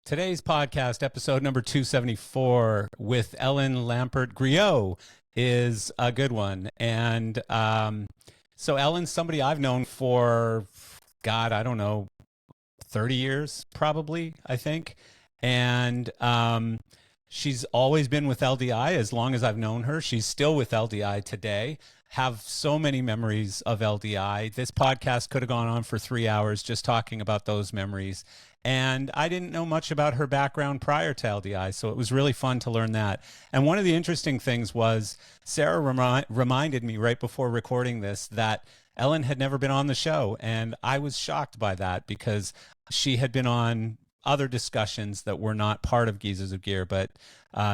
Today's podcast, episode number 274 with Ellen Lampert-Greaux, is a good one. And so Ellen's somebody I've known for, God, I don't know, 30 years probably, I think. And she's always been with LDI as long as I've known her. She's still with LDI today. Have so many memories of LDI. This podcast could have gone on for 3 hours just talking about those memories. And I didn't know much about her background prior to LDI, so it was really fun to learn that. And one of the interesting things was Sarah reminded me right before recording this that Ellen had never been on the show, and I was shocked by that because she had been on other discussions that were not part of Geezers of Gear, but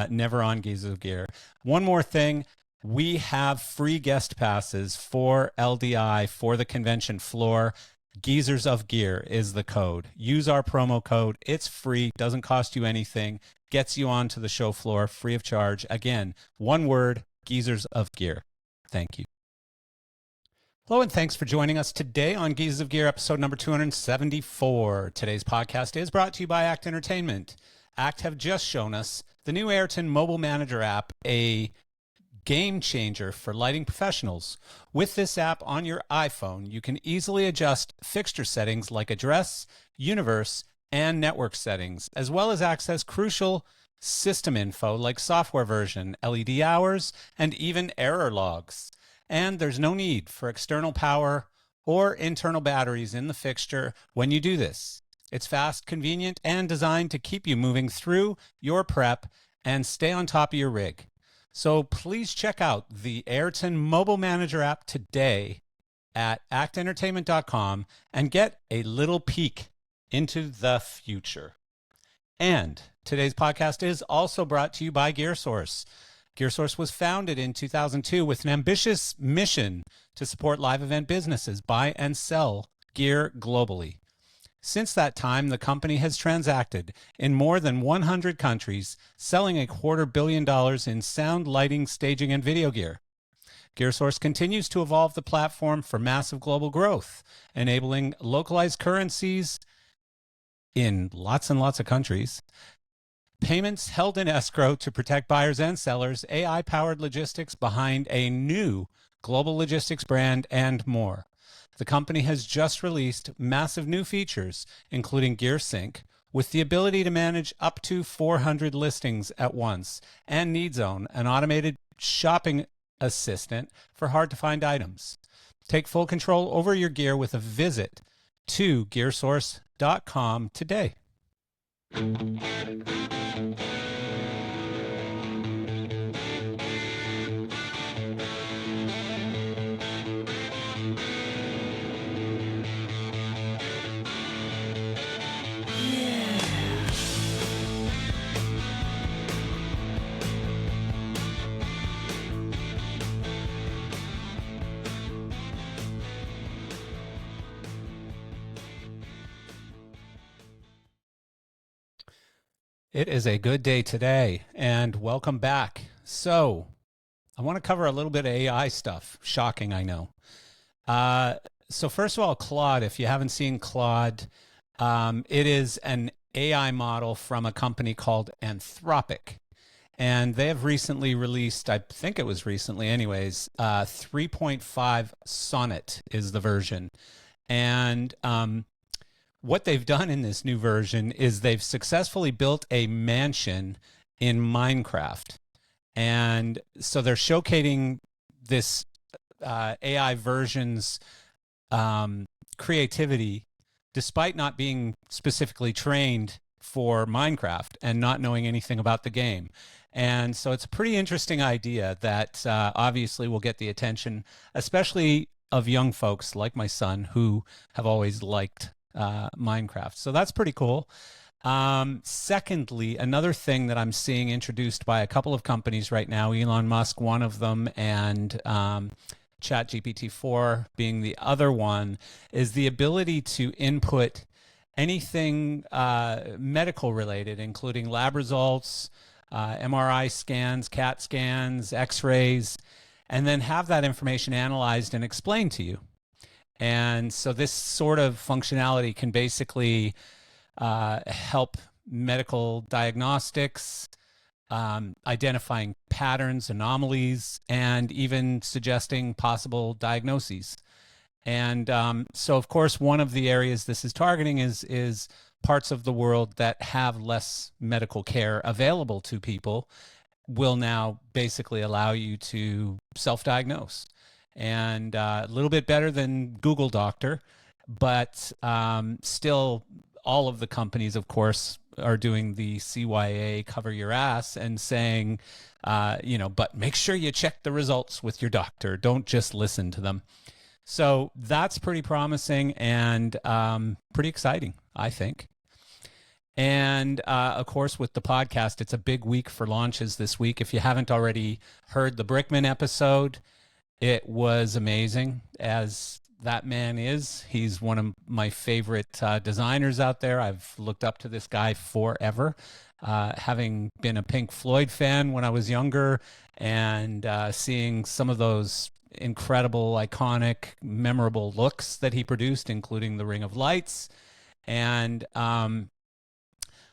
never on Geezers of Gear. One more thing. We have free guest passes for LDI for the convention floor. Geezers of Gear is the code. Use our promo code. It's free, doesn't cost you anything, gets you onto the show floor free of charge. Again, one word, Geezers of Gear. Thank you. Hello, and thanks for joining us today on Geezers of Gear, episode number 274. Today's podcast is brought to you by ACT Entertainment. ACT have just shown us the new Ayrton Mobile Manager app, a game changer for lighting professionals. With this app on your iPhone, you can easily adjust fixture settings like address, universe, and network settings, as well as access crucial system info like software version, LED hours, and even error logs. And there's no need for external power or internal batteries in the fixture when you do this. It's fast, convenient, and designed to keep you moving through your prep and stay on top of your rig. So please check out the Ayrton Mobile Manager app today at actentertainment.com and get a little peek into the future. And today's podcast is also brought to you by GearSource. GearSource was founded in 2002 with an ambitious mission to support live event businesses buy and sell gear globally. Since that time, the company has transacted in more than 100 countries, selling $250 million in sound, lighting, staging, and video gear. GearSource continues to evolve the platform for massive global growth, enabling localized currencies in lots and lots of countries, payments held in escrow to protect buyers and sellers, AI-powered logistics behind a new global logistics brand, and more. The company has just released massive new features, including GearSync, with the ability to manage up to 400 listings at once, and NeedZone, an automated shopping assistant for hard-to-find items. Take full control over your gear with a visit to gearsource.com today. It is a good day today, and welcome back. So, I want to cover a little bit of AI stuff. Shocking, I know. So first of all, Claude, if you haven't seen Claude, it is an AI model from a company called Anthropic. And they have recently released, I think it was recently anyways, 3.5 Sonnet is the version. And what they've done in this new version is they've successfully built a mansion in Minecraft. And so they're showcasing this AI version's creativity, despite not being specifically trained for Minecraft and not knowing anything about the game. And so it's a pretty interesting idea that obviously will get the attention, especially of young folks like my son who have always liked Minecraft. So that's pretty cool. Secondly, another thing that I'm seeing introduced by a couple of companies right now, Elon Musk, one of them, and ChatGPT-4 being the other one, is the ability to input anything medical related, including lab results, MRI scans, CAT scans, X-rays, and then have that information analyzed and explained to you. And so this sort of functionality can basically help medical diagnostics, identifying patterns, anomalies, and even suggesting possible diagnoses. And so, of course, one of the areas this is targeting is parts of the world that have less medical care available to people will now basically allow you to self-diagnose. And a little bit better than Google Doctor, but still all of the companies, of course, are doing the CYA cover your ass and saying, but make sure you check the results with your doctor. Don't just listen to them. So that's pretty promising and pretty exciting, I think. And of course, with the podcast, it's a big week for launches this week. If you haven't already heard the Brickman episode, it was amazing, as that man is. He's one of my favorite designers out there. I've looked up to this guy forever, having been a Pink Floyd fan when I was younger, and seeing some of those incredible, iconic, memorable looks that he produced, including the Ring of Lights. And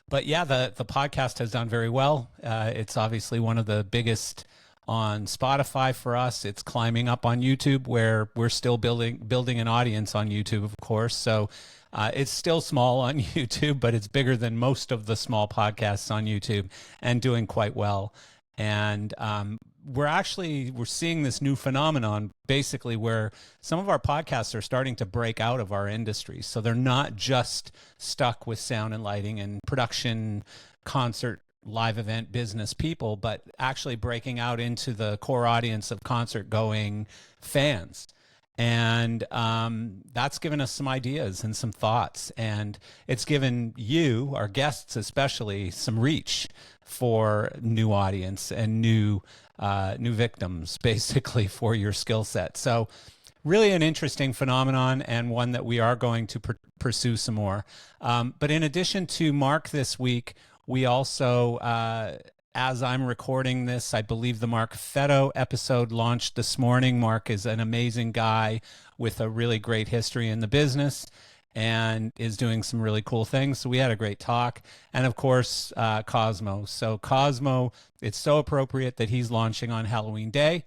but yeah, the podcast has done very well. It's obviously one of the biggest on Spotify for us. It's climbing up on YouTube, where we're still building an audience on YouTube, of course. So it's still small on YouTube, but it's bigger than most of the small podcasts on YouTube and doing quite well. And we're seeing this new phenomenon, basically, where some of our podcasts are starting to break out of our industry. So they're not just stuck with sound and lighting and production, concert, live event business people, but actually breaking out into the core audience of concert going fans. And that's given us some ideas and some thoughts, and it's given you, our guests especially, some reach for new audience and new victims, basically, for your skill set. So really an interesting phenomenon, and one that we are going to pursue some more. But in addition to Mark this week, we also, as I'm recording this, I believe the Mark Fetto episode launched this morning. Mark is an amazing guy with a really great history in the business and is doing some really cool things. So we had a great talk. And of course, Cosmo. So Cosmo, it's so appropriate that he's launching on Halloween Day.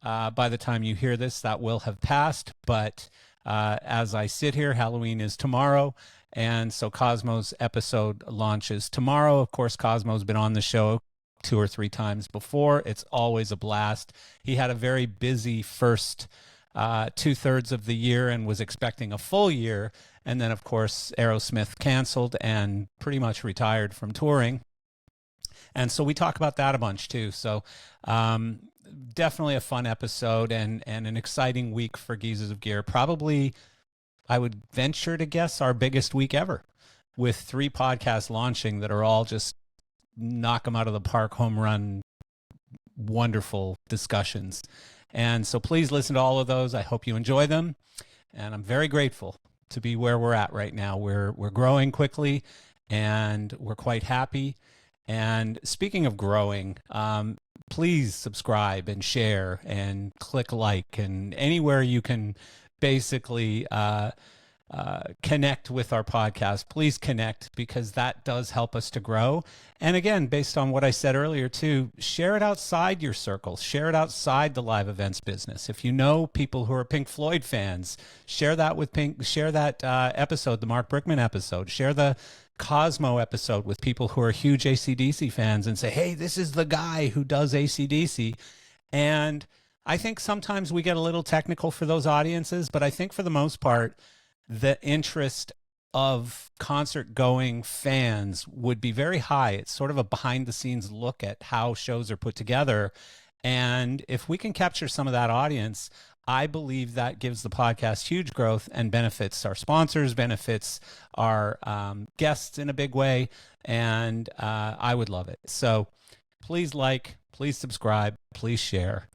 By the time you hear this, that will have passed. But as I sit here, Halloween is tomorrow. And so Cosmo's episode launches tomorrow. Of course, Cosmo's been on the show 2 or 3 times before. It's always a blast. He had a very busy first 2/3 of the year and was expecting a full year. And then, of course, Aerosmith canceled and pretty much retired from touring. And so we talk about that a bunch too. So definitely a fun episode and an exciting week for Geezers of Gear. Probably, I would venture to guess, our biggest week ever, with 3 podcasts launching that are all just knock them out of the park, home run, wonderful discussions. And so please listen to all of those. I hope you enjoy them. And I'm very grateful to be where we're at right now. We're growing quickly, and we're quite happy. And speaking of growing, please subscribe and share and click like, and anywhere you can basically connect with our podcast, please connect, because that does help us to grow. And again, based on what I said earlier too, share it outside your circle, share it outside the live events business. If you know people who are Pink Floyd fans, share that with share that episode, the Mark Brickman episode, share the Cosmo episode with people who are huge AC/DC fans and say, hey, this is the guy who does AC/DC. And I think sometimes we get a little technical for those audiences, but I think for the most part, the interest of concert-going fans would be very high. It's sort of a behind-the-scenes look at how shows are put together. And if we can capture some of that audience, I believe that gives the podcast huge growth and benefits our sponsors, benefits our guests in a big way, and I would love it. So please like, please subscribe, please share.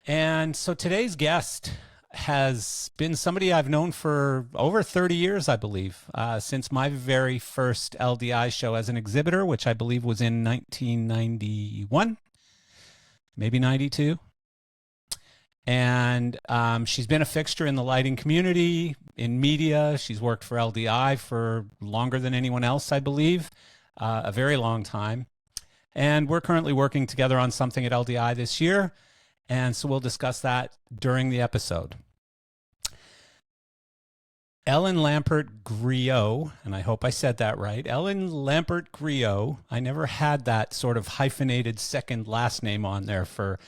And so today's guest has been somebody I've known for over 30 years, I believe, since my very first LDI show as an exhibitor, which I believe was in 1991, maybe 92. And she's been a fixture in the lighting community, in media. She's worked for LDI for longer than anyone else, I believe, a very long time. And we're currently working together on something at LDI this year. And so we'll discuss that during the episode. Ellen Lampert-Gréaux, and I hope I said that right. Ellen Lampert-Gréaux. I never had that sort of hyphenated second last name on there for,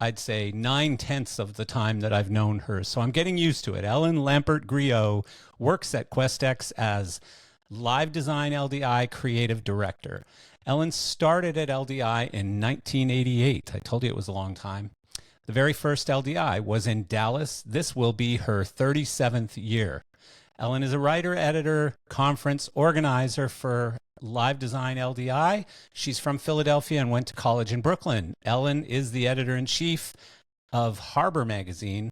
I'd say, 9/10 of the time that I've known her. So I'm getting used to it. Ellen Lampert-Gréaux works at Questex as Live Design LDI Creative Director. Ellen started at LDI in 1988. I told you it was a long time. The very first LDI was in Dallas. This will be her 37th year. Ellen is a writer, editor, conference organizer for Live Design LDI. She's from Philadelphia and went to college in Brooklyn. Ellen is the editor-in-chief of Harbour Magazine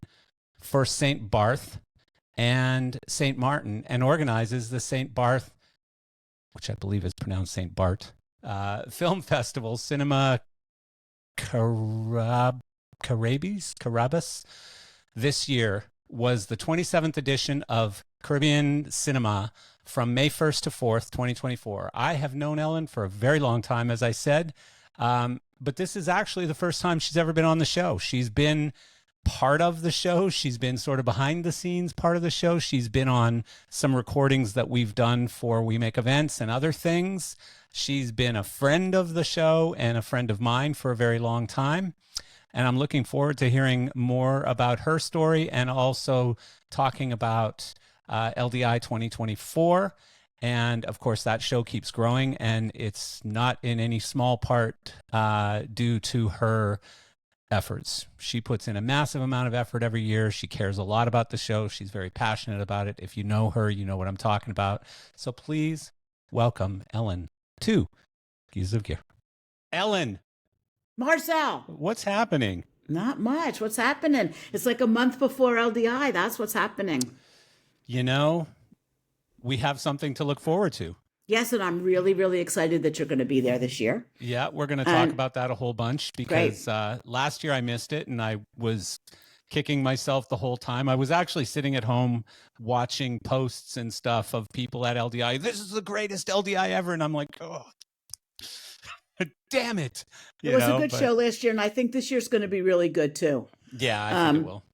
for St. Barth and St. Martin, and organizes the St. Barth, which I believe is pronounced St. Bart, film festival, Cinéma Caraïbes. This year was the 27th edition of Caribbean Cinema from May 1st to 4th, 2024. I have known Ellen for a very long time, as I said, but this is actually the first time she's ever been on the show. She's been part of the show. She's been sort of behind the scenes part of the show. She's been on some recordings that we've done for We Make Events and other things. She's been a friend of the show and a friend of mine for a very long time. And I'm looking forward to hearing more about her story and also talking about LDI 2024. And of course, that show keeps growing, and it's not in any small part due to her efforts. She puts in a massive amount of effort every year. She cares a lot about the show. She's very passionate about it. If you know her, you know what I'm talking about. So please welcome Ellen to Gears of Gear. Ellen. Marcel. What's happening? Not much. What's happening? It's like a month before LDI. That's what's happening. You know, we have something to look forward to. Yes, and I'm really, really excited that you're going to be there this year. Yeah, we're going to talk about that a whole bunch because last year I missed it and I was kicking myself the whole time. I was actually sitting at home watching posts and stuff of people at LDI. This is the greatest LDI ever. And I'm like, oh, damn it. It was a good show last year, and I think this year's going to be really good too. Yeah, I think it will.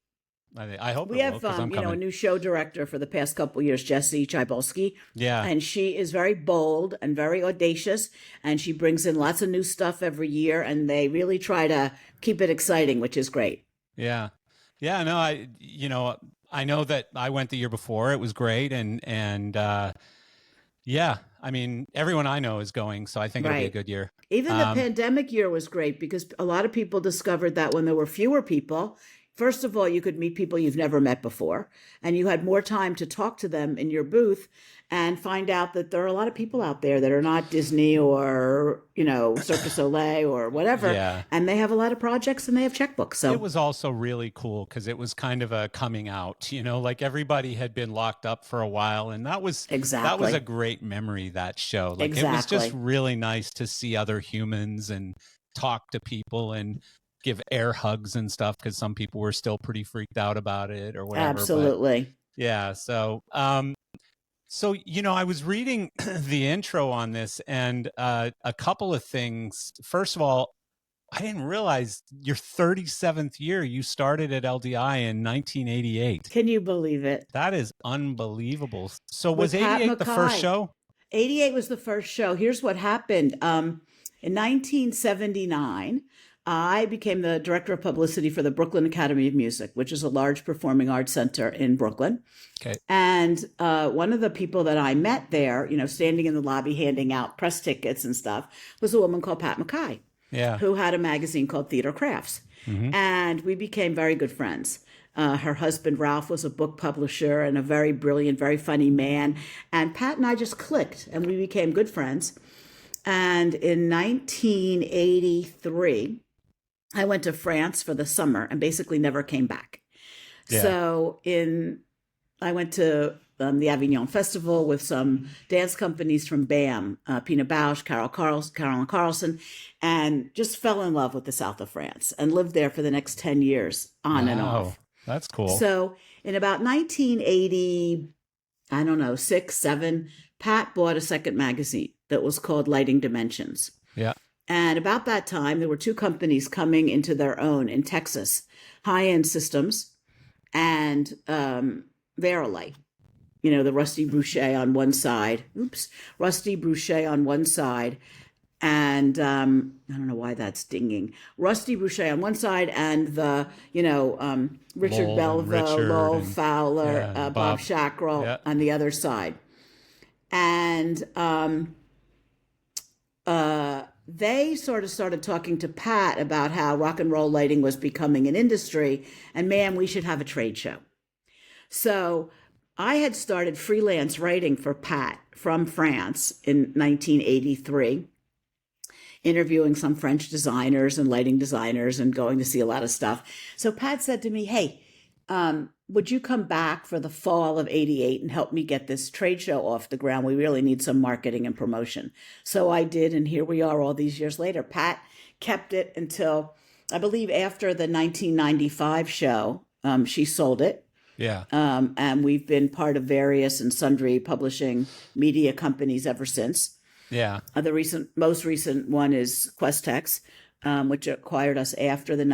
I hope we have a new show director for the past couple of years, Jessie Chaibolsky. Yeah, and she is very bold and very audacious, and she brings in lots of new stuff every year, and they really try to keep it exciting, which is great. Yeah, no, I know that I went the year before. It was great, and yeah, I mean, everyone I know is going, so I think it'll be a good year. Even the pandemic year was great because a lot of people discovered that when there were fewer people, first of all, you could meet people you've never met before, and you had more time to talk to them in your booth and find out that there are a lot of people out there that are not Disney or, Cirque du Soleil or whatever. Yeah. And they have a lot of projects and they have checkbooks. So it was also really cool because it was kind of a coming out, like everybody had been locked up for a while. And that was a great memory, that show. Like It was just really nice to see other humans and talk to people and give air hugs and stuff because some people were still pretty freaked out about it or whatever. Absolutely. But yeah. So, I was reading the intro on this and a couple of things. First of all, I didn't realize your 37th year, you started at LDI in 1988. Can you believe it? That is unbelievable. So was 88 the first show? 88 was the first show. Here's what happened. In 1979, I became the director of publicity for the Brooklyn Academy of Music, which is a large performing arts center in Brooklyn. Okay. And one of the people that I met there, standing in the lobby handing out press tickets and stuff, was a woman called Pat McKay, who had a magazine called Theater Crafts. Mm-hmm. And we became very good friends. Her husband, Ralph, was a book publisher and a very brilliant, very funny man. And Pat and I just clicked, and we became good friends. And in 1983, I went to France for the summer and basically never came back. Yeah. So in I went to the Avignon Festival with some dance companies from BAM, Pina Bausch, Carolyn Carlson, and just fell in love with the south of France and lived there for the next 10 years on and off. That's cool. So in about 1980, I don't know, 6, 7, Pat bought a second magazine that was called Lighting Dimensions. Yeah. And about that time, there were two companies coming into their own in Texas, High-End Systems and Verilight. You know, the Rusty Boucher on one side. Rusty Boucher on one side. And I don't know why that's dinging. Rusty Boucher on one side and the, Richard Belville, Lowell Fowler, Bob Schackrell on the other side. And they sort of started talking to Pat about how rock and roll lighting was becoming an industry, and man, we should have a trade show. So I had started freelance writing for Pat from France in 1983, interviewing some French designers and lighting designers and going to see a lot of stuff. So Pat said to me, hey, would you come back for the fall of 88 and help me get this trade show off the ground? We really need some marketing and promotion. So I did, and here we are all these years later. Pat kept it until, I believe, after the 1995 show. She sold it. Yeah. And we've been part of various and sundry publishing media companies ever since. Yeah. The most recent one is Questex, which acquired us after the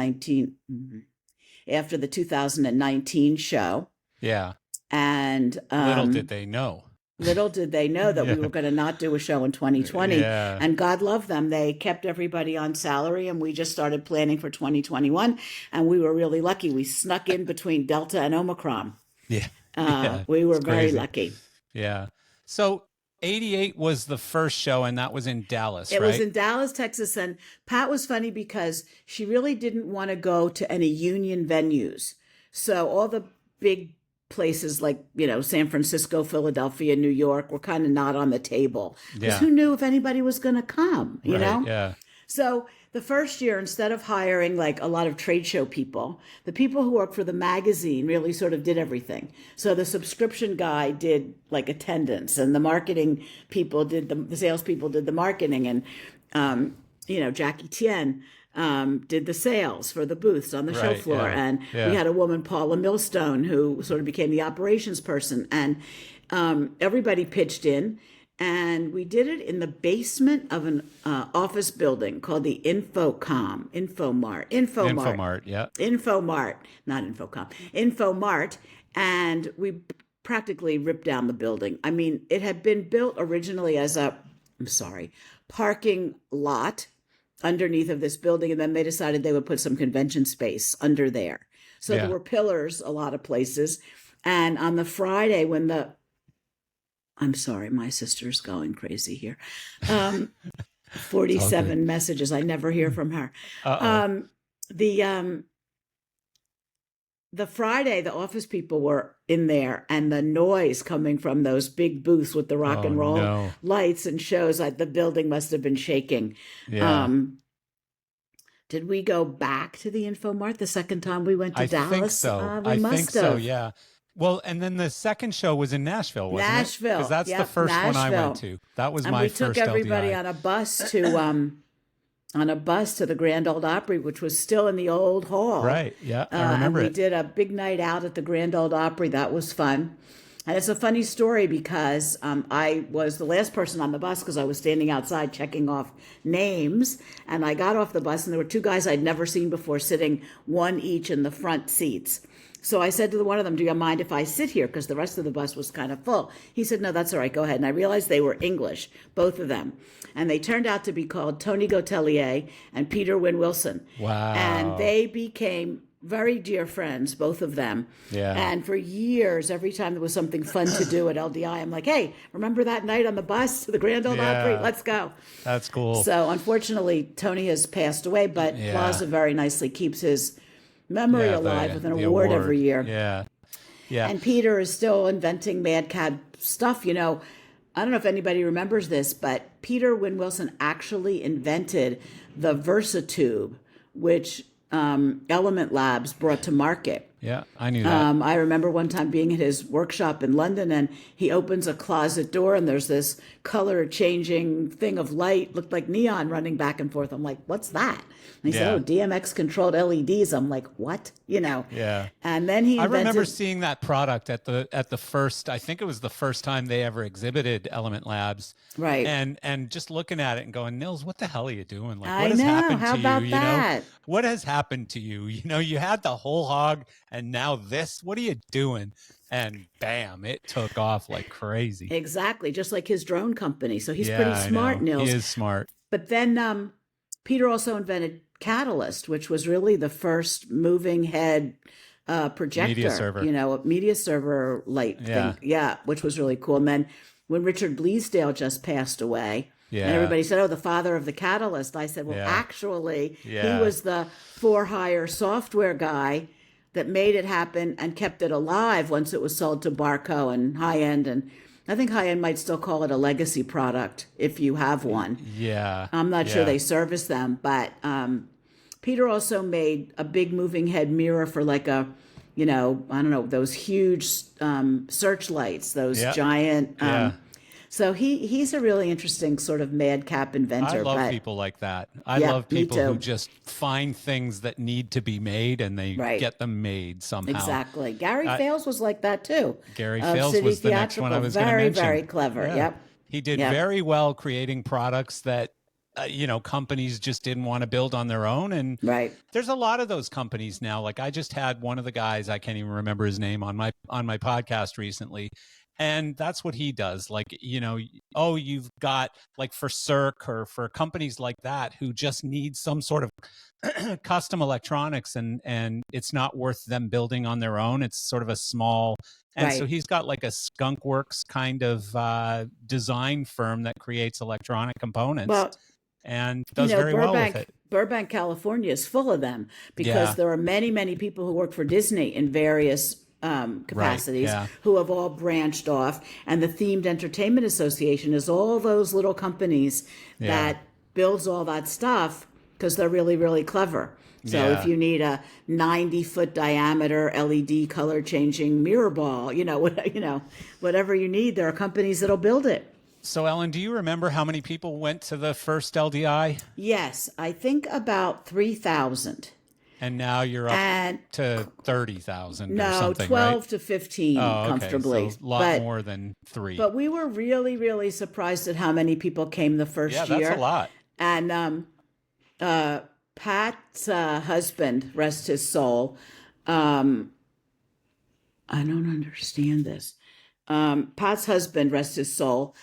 2019 show. Yeah. And little did they know that we were going to not do a show in 2020. Yeah. And God love them. They kept everybody on salary, and we just started planning for 2021. And we were really lucky. We snuck in between Delta and Omicron. Yeah. We were very lucky. Yeah. So 88 was the first show, and that was in Dallas, right? It was in Dallas, Texas. And Pat was funny because she really didn't want to go to any union venues. So all the big places like, San Francisco, Philadelphia, New York were kind of not on the table. Because who knew if anybody was going to come, you know? Yeah. So the first year, instead of hiring like a lot of trade show people, the people who worked for the magazine really sort of did everything. So the subscription guy did like attendance, and the marketing people did the salespeople did the marketing, and Jackie Tien did the sales for the booths on the show floor. Yeah. And we had a woman, Paula Millstone, who sort of became the operations person, and everybody pitched in. And we did it in the basement of an office building called the Infomart, and we practically ripped down the building. I mean, it had been built originally as a parking lot underneath of this building, and then they decided they would put some convention space under there. So there were pillars a lot of places. And on the Friday when I'm sorry, my sister's going crazy here. 47 messages. I never hear from her. The Friday, the office people were in there, and the noise coming from those big booths with the rock and roll lights and shows, like the building must have been shaking. Yeah. Did we go back to the Infomart the second time we went to Dallas? I think so. We must have. So, yeah. Well, and then the second show was in Nashville, wasn't it? Because that's the first one I went to. That was my first LDI. We took everybody on a bus to the Grand Ole Opry, which was still in the old hall. Right. Yeah, I remember and we did a big night out at the Grand Ole Opry. That was fun. And it's a funny story because I was the last person on the bus because I was standing outside checking off names. And I got off the bus, and there were two guys I'd never seen before sitting one each in the front seats. So I said to one of them, do you mind if I sit here? Because the rest of the bus was kind of full. He said, no, that's all right. Go ahead. And I realized they were English, both of them. And they turned out to be called Tony Gotelier and Peter Wynne Wilson. Wow. And they became very dear friends, both of them. Yeah. And for years, every time there was something fun to do at LDI, I'm like, hey, remember that night on the bus to the Grand Ole Opry? Let's go. That's cool. So unfortunately, Tony has passed away, but Plaza very nicely keeps his memory alive with an award every year. Yeah. Yeah. And Peter is still inventing mad cad stuff. I don't know if anybody remembers this, but Peter Wynne Wilson actually invented the VersaTube, which Element Labs brought to market. Yeah, I knew that. I remember one time being at his workshop in London, and he opens a closet door, and there's this color changing thing of light, looked like neon, running back and forth. I'm like, what's that? And he said, oh, DMX controlled LEDs. I'm like, what? You know? Yeah. And then he invented... I remember seeing that product at the first, I think it was the first time they ever exhibited Element Labs. Right. And just looking at it and going, Nils, what the hell are you doing? Like, what I has know. happened How to about you? that? You know, what has happened to you? You know, you had the whole hog and now this, what are you doing? And bam, it took off like crazy. Exactly. Just like his drone company. So he's pretty smart, Nils. He is smart. But then Peter also invented Catalyst, which was really the first moving head projector, media server. You know, a media server light thing. Yeah, which was really cool. And then when Richard Bleasdale just passed away, and everybody said, oh, the father of the Catalyst. I said, well, actually, he was the for-hire software guy that made it happen and kept it alive once it was sold to Barco and High End. And I think High End might still call it a legacy product if you have one. Yeah. I'm not sure they service them, but Peter also made a big moving head mirror for like a, you know, I don't know, those huge searchlights, those giant. So he's a really interesting sort of madcap inventor. I love people like that. I love people who just find things that need to be made and they get them made somehow. Exactly. Gary Fales was like that too. Gary Fales was the next one I was going to mention. Very, very clever. Yeah. Yep. He did very well creating products that, you know, companies just didn't want to build on their own. And there's a lot of those companies now. Like I just had one of the guys, I can't even remember his name, on my podcast recently. And that's what he does. Like, you know, oh, you've got like for Cirque or for companies like that who just need some sort of custom electronics and it's not worth them building on their own. It's sort of a small. And so he's got like a Skunk Works kind of design firm that creates electronic components and does very well with it. Burbank, California is full of them because there are many, many people who work for Disney in various capacities who have all branched off, and the Themed Entertainment Association is all those little companies that builds all that stuff because they're really, really clever. So if you need a 90-foot diameter LED color changing mirror ball, whatever you need, there are companies that'll build it. So Ellen, do you remember how many people went to the first LDI? Yes, I think about 3,000. And now you're up to 30,000 or something, 12 to 15 comfortably. So a lot more than 3. But we were really, really surprised at how many people came the first year. Yeah, that's a lot. And Pat's husband, rest his soul, I don't understand this. Pat's husband, rest his soul,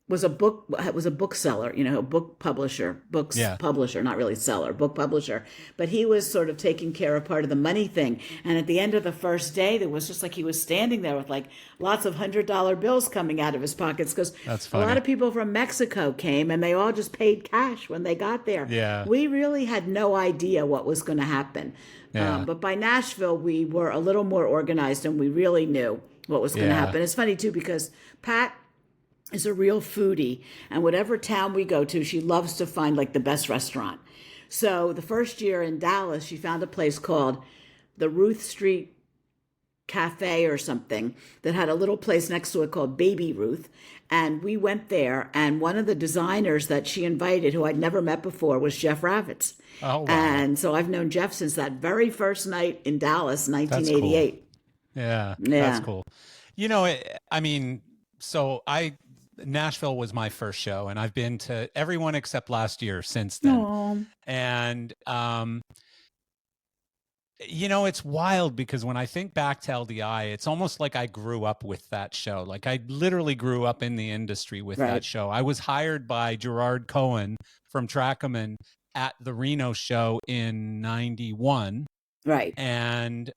was a bookseller, book publisher, publisher, not really seller, book publisher. But he was sort of taking care of part of the money thing. And at the end of the first day, it was just like he was standing there with like lots of $100 bills coming out of his pockets because a lot of people from Mexico came and they all just paid cash when they got there. Yeah. We really had no idea what was going to happen. Yeah. But by Nashville, we were a little more organized and we really knew what was going to happen. It's funny too because Pat is a real foodie, and whatever town we go to, she loves to find like the best restaurant. So the first year in Dallas, she found a place called the Ruth Street Cafe or something that had a little place next to it called Baby Ruth. And we went there, and one of the designers that she invited, who I'd never met before, was Jeff Ravitz. Oh, wow. And so I've known Jeff since that very first night in Dallas, 1988. That's cool. Yeah, that's cool. Nashville was my first show, and I've been to everyone except last year since then. Aww. And, it's wild because when I think back to LDI, it's almost like I grew up with that show. Like I literally grew up in the industry with that show. I was hired by Gerard Cohen from Trackerman at the Reno show in 91. Right. And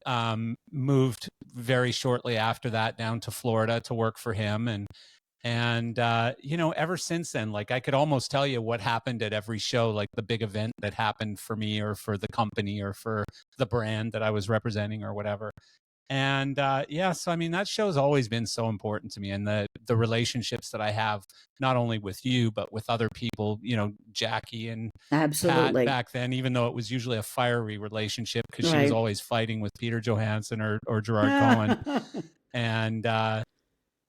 moved very shortly after that down to Florida to work for him. And ever since then, like I could almost tell you what happened at every show, like the big event that happened for me or for the company or for the brand that I was representing or whatever. And yeah, so I mean, that show's always been so important to me, and the relationships that I have, not only with you, but with other people, you know, Jackie and Pat back then, even though it was usually a fiery relationship because she was always fighting with Peter Johansson or Gerard Cohen.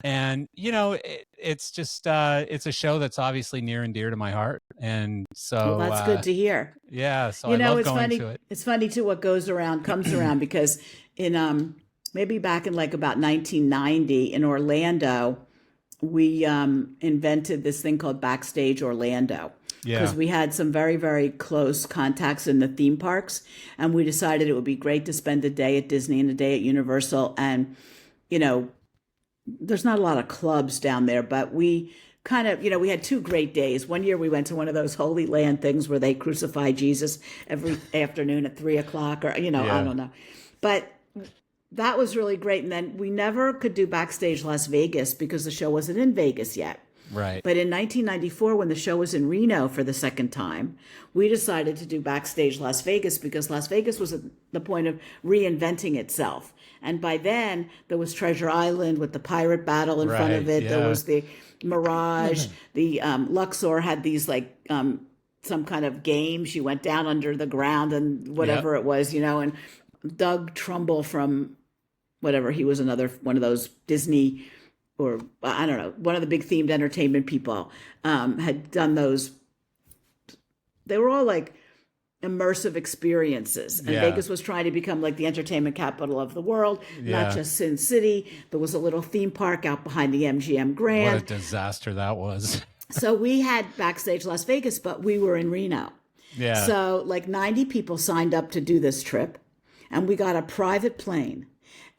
And you know, it's just it's a show that's obviously near and dear to my heart, and so well, that's good to hear. Yeah, so you know, I love going to it. It's funny too. What goes around comes around, because in maybe back in like about 1990 in Orlando, we invented this thing called Backstage Orlando. Because we had some very, very close contacts in the theme parks, and we decided it would be great to spend a day at Disney and a day at Universal. And, you know, there's not a lot of clubs down there, but we kind of, you know, we had 2 great days. One year we went to one of those Holy Land things where they crucify Jesus every afternoon at 3:00, or, you know, I don't know. But that was really great. And then we never could do Backstage Las Vegas because the show wasn't in Vegas yet. Right. But in 1994, when the show was in Reno for the second time, we decided to do Backstage Las Vegas because Las Vegas was at the point of reinventing itself. And by then, there was Treasure Island with the pirate battle in front of it. Yeah. There was the Mirage. The Luxor had these like some kind of games. You went down under the ground and whatever it was, you know. And Doug Trumbull from whatever, he was another one of those Disney, or I don't know, one of the big themed entertainment people, had done those. They were all like immersive experiences. And Vegas was trying to become like the entertainment capital of the world, not just Sin City. There was a little theme park out behind the MGM Grand. What a disaster that was. So we had Backstage Las Vegas, but we were in Reno. Yeah. So like 90 people signed up to do this trip, and we got a private plane.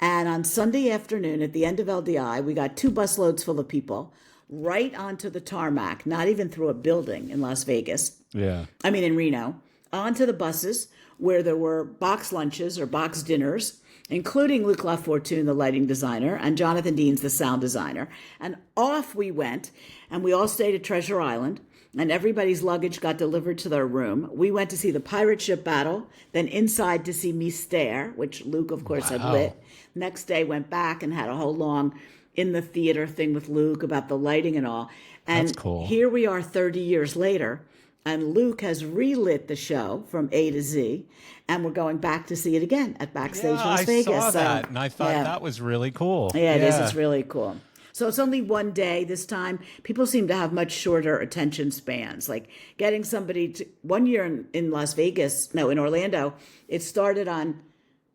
And on Sunday afternoon, at the end of LDI, we got 2 busloads full of people right onto the tarmac, not even through a building in Las Vegas. Yeah. I mean, in Reno, onto the buses where there were box lunches or box dinners, including Luc Lafortune, the lighting designer, and Jonathan Deans, the sound designer. And off we went, and we all stayed at Treasure Island, and everybody's luggage got delivered to their room. We went to see the pirate ship battle, then inside to see Mystère, which Luc, of course, had lit. Next day, went back and had a whole long in the theater thing with Luc about the lighting and all. And that's cool. Here we are 30 years later, and Luc has relit the show from A to Z, and we're going back to see it again at Backstage Las Vegas. I saw that, and I thought that was really cool. Yeah, it is. It's really cool. So it's only one day this time. People seem to have much shorter attention spans. Like getting somebody to, one year in Orlando, it started on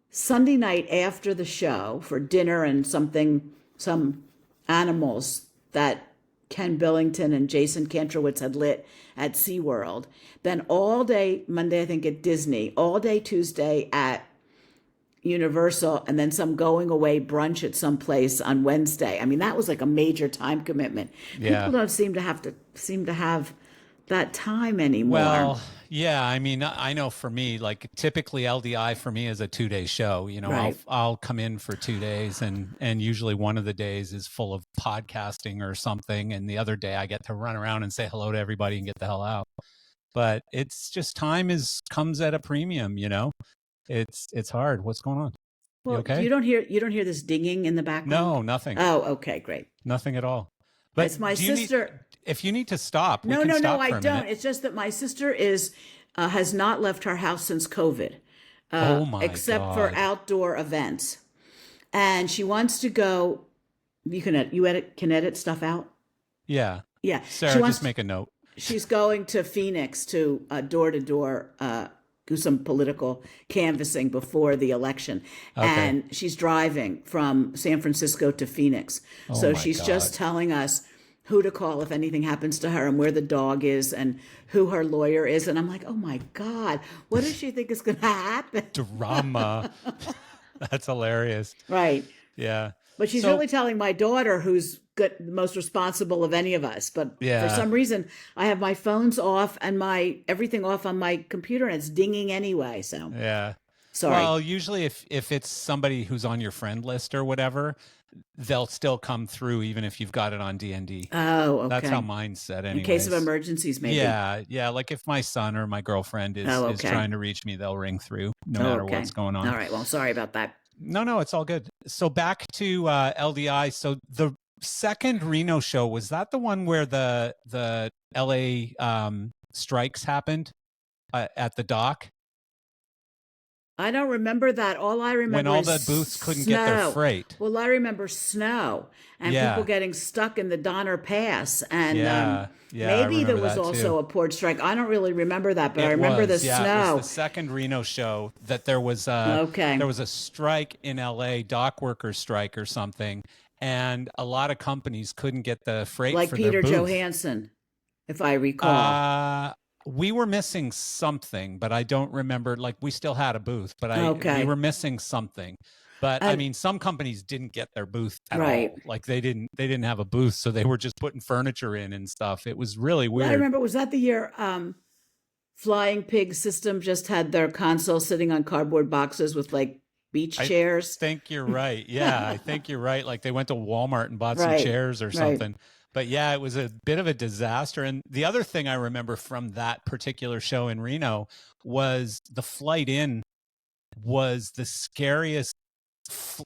Sunday night after the show for dinner and some animals that Ken Billington and Jason Kantrowitz had lit at SeaWorld. Then all day Monday, I think, at Disney, all day Tuesday at Universal, and then some going away brunch at some place on Wednesday. I mean, that was like a major time commitment. Yeah. People don't seem to have that time anymore. Well, yeah, I mean, I know for me, like typically LDI for me is a 2-day show. You know, I'll come in for 2 days, and usually one of the days is full of podcasting or something, and the other day I get to run around and say hello to everybody and get the hell out. But it's just time comes at a premium, you know. It's hard. What's going on? Well, you okay? You don't hear this dinging in the background? No, nothing. Oh, okay, great. Nothing at all. But it's my sister. If you need to stop, no, I don't. Minute. It's just that my sister has not left her house since COVID. Oh my except God. for outdoor events, and she wants to go. You can edit stuff out. Yeah. Yeah. Sarah, just make a note. She's going to Phoenix to door to door. Do some political canvassing before the election. Okay. And she's driving from San Francisco to Phoenix. So she's just telling us who to call if anything happens to her and where the dog is and who her lawyer is. And I'm like, oh my God, what does she think is going to happen? Drama. That's hilarious. Right. Yeah. But she's really telling my daughter, who's the most responsible of any of us. But for some reason, I have my phones off and everything off on my computer, and it's dinging anyway. So sorry. Well, usually if it's somebody who's on your friend list or whatever, they'll still come through even if you've got it on DND. Oh, okay. That's how mine's set anyways. In case of emergencies, maybe. Yeah. Like if my son or my girlfriend is trying to reach me, they'll ring through no matter what's going on. All right. Well, sorry about that. No, it's all good. So back to LDI. So the second Reno show, was that the one where the LA strikes happened at the dock? I don't remember that. All I remember when all is the booths couldn't snow. get their freight. Well, I remember snow and people getting stuck in the Donner Pass. And maybe there was also a port strike. I don't really remember that, but I remember the snow. It was the second Reno show that there was a strike in LA, dock workers strike or something, and a lot of companies couldn't get the freight like for Peter their booth. Johansson, if I recall. We were missing something, but I don't remember. Like, we still had a booth, but we were missing something. But I mean, some companies didn't get their booth at all. Like, they didn't have a booth, so they were just putting furniture in and stuff. It was really weird. I remember, was that the year Flying Pig System just had their console sitting on cardboard boxes with like beach chairs? I think you're right. Yeah, I think you're right. Like, they went to Walmart and bought some chairs or something. But yeah, it was a bit of a disaster. And the other thing I remember from that particular show in Reno was the flight in was the scariest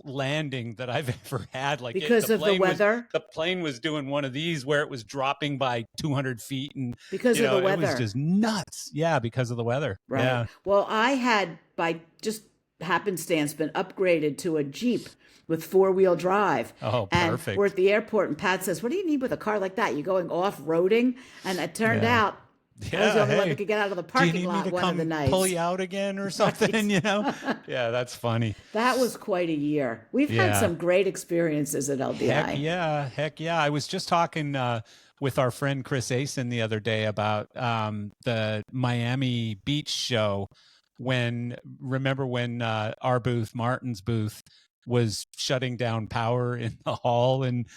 landing that I've ever had. Like, because of the weather? The plane was doing one of these where it was dropping by 200 feet. And because of the weather. It was just nuts. Yeah, because of the weather. Right. Yeah. Well, I had, by just happenstance, been upgraded to a Jeep with 4-wheel drive. Oh, perfect. And we're at the airport, and Pat says, what do you need with a car like that? You're going off-roading? And it turned out I was the only one that could get out of the parking lot one of the nights. Pull you out again or something, Yeah, that's funny. That was quite a year. We've had some great experiences at LDI. Heck yeah. I was just talking with our friend Chris Asen the other day about the Miami Beach show. Remember when our booth, Martin's booth, was shutting down power in the hall, and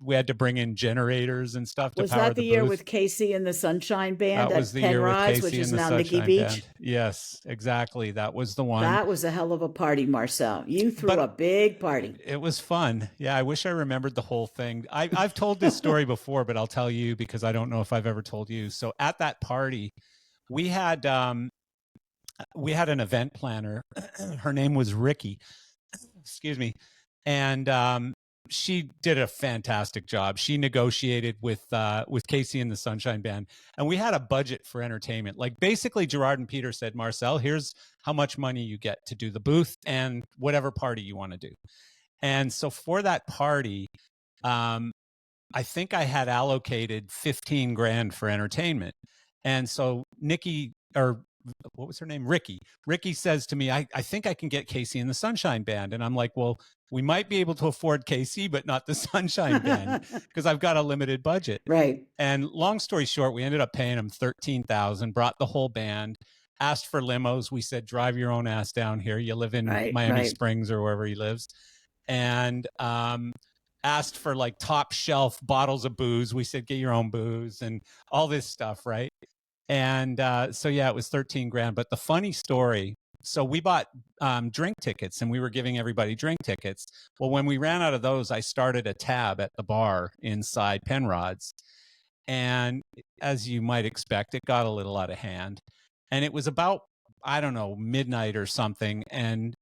we had to bring in generators and stuff to power the booth. Was that the year with Casey and the Sunshine Band at Penrise, which is now Nikki Beach? Yes, exactly. That was the one. That was a hell of a party, Marcel. You threw a big party. It was fun. Yeah, I wish I remembered the whole thing. I've told this story before, but I'll tell you because I don't know if I've ever told you. So at that party, we had an event planner. Her name was Ricky. Excuse me. And she did a fantastic job. She negotiated with Casey and the Sunshine Band, and we had a budget for entertainment. Like, basically, Gerard and Peter said, Marcel, here's how much money you get to do the booth and whatever party you want to do. And so for that party, I think I had allocated 15 grand for entertainment. And so Nikki, or what was her name? Ricky says to me, I think I can get Casey and the Sunshine Band. And I'm like, well, we might be able to afford Casey, but not the Sunshine Band because I've got a limited budget. Right. And long story short, we ended up paying him $13,000, brought the whole band, asked for limos. We said, drive your own ass down here. You live in Miami Springs or wherever he lives. And asked for like top shelf bottles of booze. We said, get your own booze and all this stuff. Right. And so, yeah, it was 13 grand. But the funny story, so we bought drink tickets and we were giving everybody drink tickets. Well, when we ran out of those, I started a tab at the bar inside Penrod's. And as you might expect, it got a little out of hand. And it was about, I don't know, midnight or something. And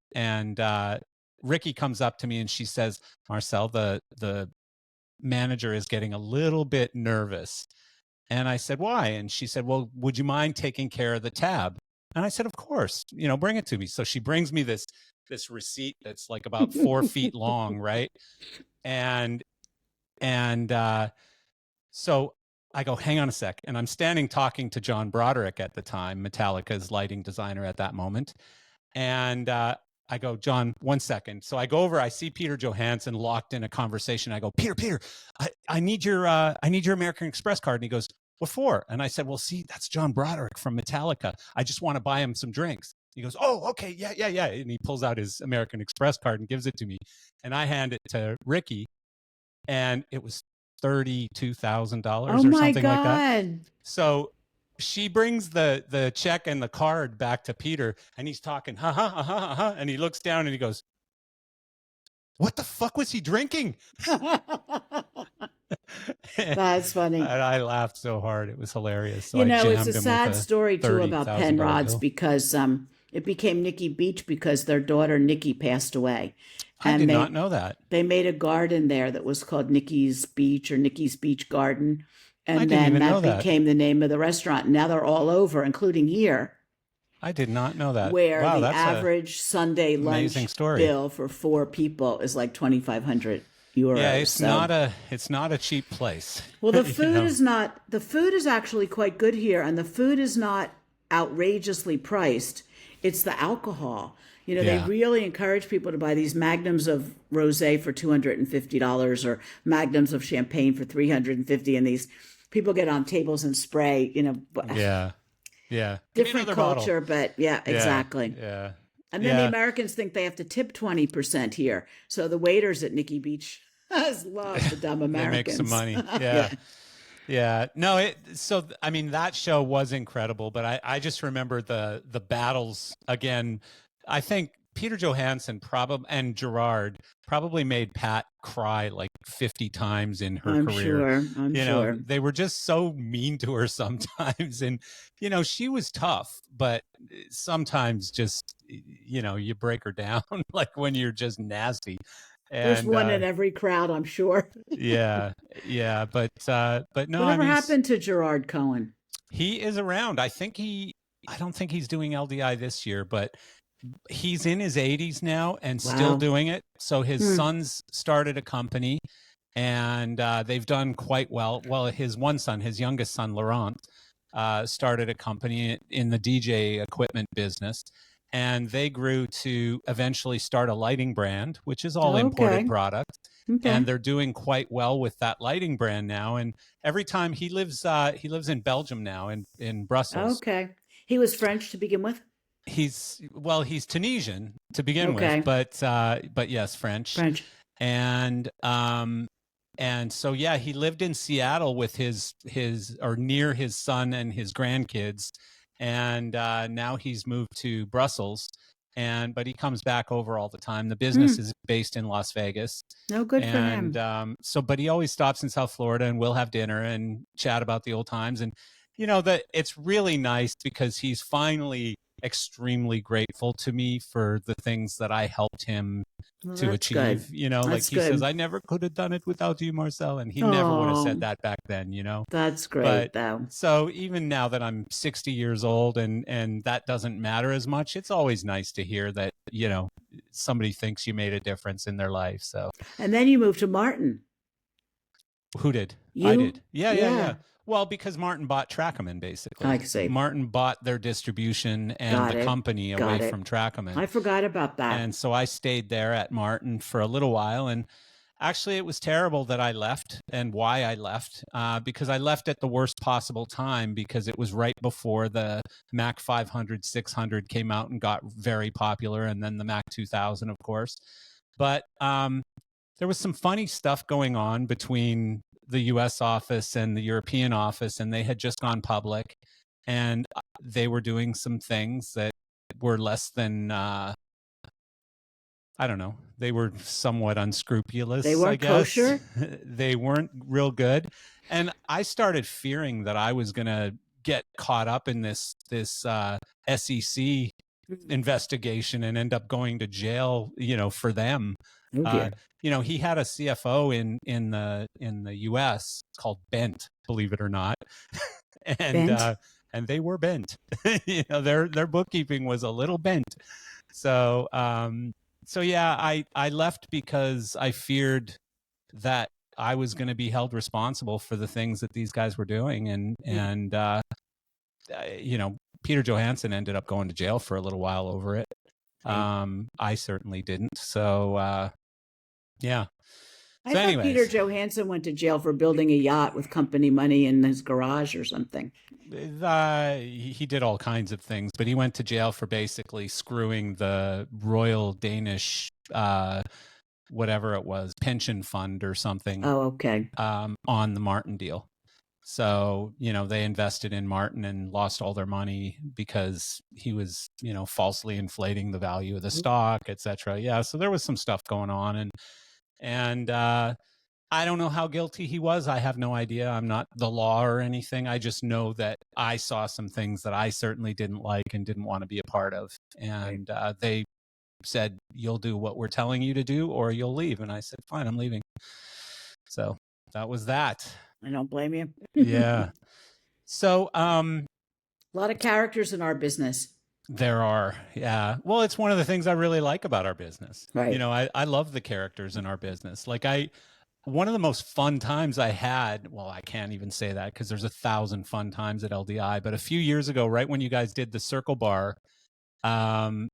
Ricky comes up to me and she says, Marcel, the manager is getting a little bit nervous. And I said, why? And she said, well, would you mind taking care of the tab? And I said, of course, bring it to me. So she brings me this receipt that's like about 4 feet long, right? And so I go, hang on a sec. And I'm standing talking to John Broderick at the time, Metallica's lighting designer at that moment. And I go, John, 1 second. So I go over, I see Peter Johansson locked in a conversation. I go, Peter, I need your American Express card. And he goes, what for? And I said, well, see, that's John Broderick from Metallica. I just want to buy him some drinks. He goes, oh, okay, yeah. And he pulls out his American Express card and gives it to me. And I hand it to Ricky, and it was $32,000 or something like that. So she brings the check and the card back to Peter, and he's talking, and he looks down and he goes, what the fuck was he drinking? That's funny. And I laughed so hard. It was hilarious. So it's a sad story too about Penrod's because It became Nikki Beach because their daughter Nikki passed away. I did not know that. They made a garden there that was called Nikki's Beach or Nikki's Beach Garden. And then that became the name of the restaurant. Now they're all over, including here. I did not know that. Where the average Sunday lunch bill for 4 people is like €2,500. Yeah, it's not a cheap place. Well, the food is not. The food is actually quite good here, and the food is not outrageously priced. It's the alcohol. They really encourage people to buy these magnums of rosé for $250 or magnums of champagne for $350, and these people get on tables and spray. Yeah. Different culture, but exactly. Yeah. And then the Americans think they have to tip 20% here. So the waiters at Nikki Beach love the dumb Americans. They make some money. Yeah. No, that show was incredible, but I just remember the battles again. I think Peter Johansson and Gerard probably made Pat cry like 50 times in her career. I'm sure. They were just so mean to her sometimes. And, she was tough, but sometimes just, you break her down like when you're just nasty. There's one in every crowd, I'm sure. Yeah. But no. Whatever happened to Gerard Cohen? He is around. I don't think he's doing LDI this year, but he's in his 80s now and still doing it. So his sons started a company and they've done quite well. Well, his youngest son, Laurent, started a company in the DJ equipment business. And they grew to eventually start a lighting brand, which is all imported product. Okay. And they're doing quite well with that lighting brand now. And every time he lives in Belgium now, in Brussels. Okay. He was French to begin with? He's Tunisian to begin with, but yes, French. And so he lived in Seattle with his or near his son and his grandkids, and now he's moved to Brussels. But he comes back over all the time. The business is based in Las Vegas. No, good for him. But he always stops in South Florida, and we'll have dinner and chat about the old times. And that it's really nice because he's finally extremely grateful to me for the things that I helped him to achieve. Good. He says, I never could have done it without you, Marcel. And he never would have said that back then, That's great, though. So even now that I'm 60 years old and that doesn't matter as much, it's always nice to hear that, somebody thinks you made a difference in their life. So. And then you moved to Martin. Who did? I did. Yeah. Well, because Martin bought Trackman, basically. I see. Martin bought their distribution and the company away from Trackman. I forgot about that. And so I stayed there at Martin for a little while. And actually, it was terrible that I left and why I left, because I left at the worst possible time because it was right before the Mac 500, 600 came out and got very popular, and then the Mac 2000, of course. But there was some funny stuff going on between the U.S. office and the European office, and they had just gone public, and they were doing some things that were less than, I don't know, they were somewhat unscrupulous. They weren't kosher? They weren't real good. And I started fearing that I was going to get caught up in this SEC investigation and end up going to jail, for them. He had a CFO in the US called Bent, believe it or not. And they were bent. Their bookkeeping was a little bent. So I left because I feared that I was going to be held responsible for the things that these guys were doing. And Peter Johansson ended up going to jail for a little while over it. I certainly didn't. So, yeah. I thought Peter Johansson went to jail for building a yacht with company money in his garage or something. He did all kinds of things, but he went to jail for basically screwing the Royal Danish, whatever it was, pension fund or something. Oh, okay. On the Martin deal. So, they invested in Martin and lost all their money because he was, falsely inflating the value of the stock, et cetera. Yeah. So there was some stuff going on. And I don't know how guilty he was. I have no idea. I'm not the law or anything. I just know that I saw some things that I certainly didn't like and didn't want to be a part of. And they said, you'll do what we're telling you to do or you'll leave. And I said, fine, I'm leaving. So that was that. I don't blame you. Yeah. So a lot of characters in our business. There are. Yeah. Well, it's one of the things I really like about our business. Right. You know, I love the characters in our business. Like one of the most fun times I had, well, I can't even say that because there's 1,000 fun times at LDI, but a few years ago, right when you guys did the Circle Bar, one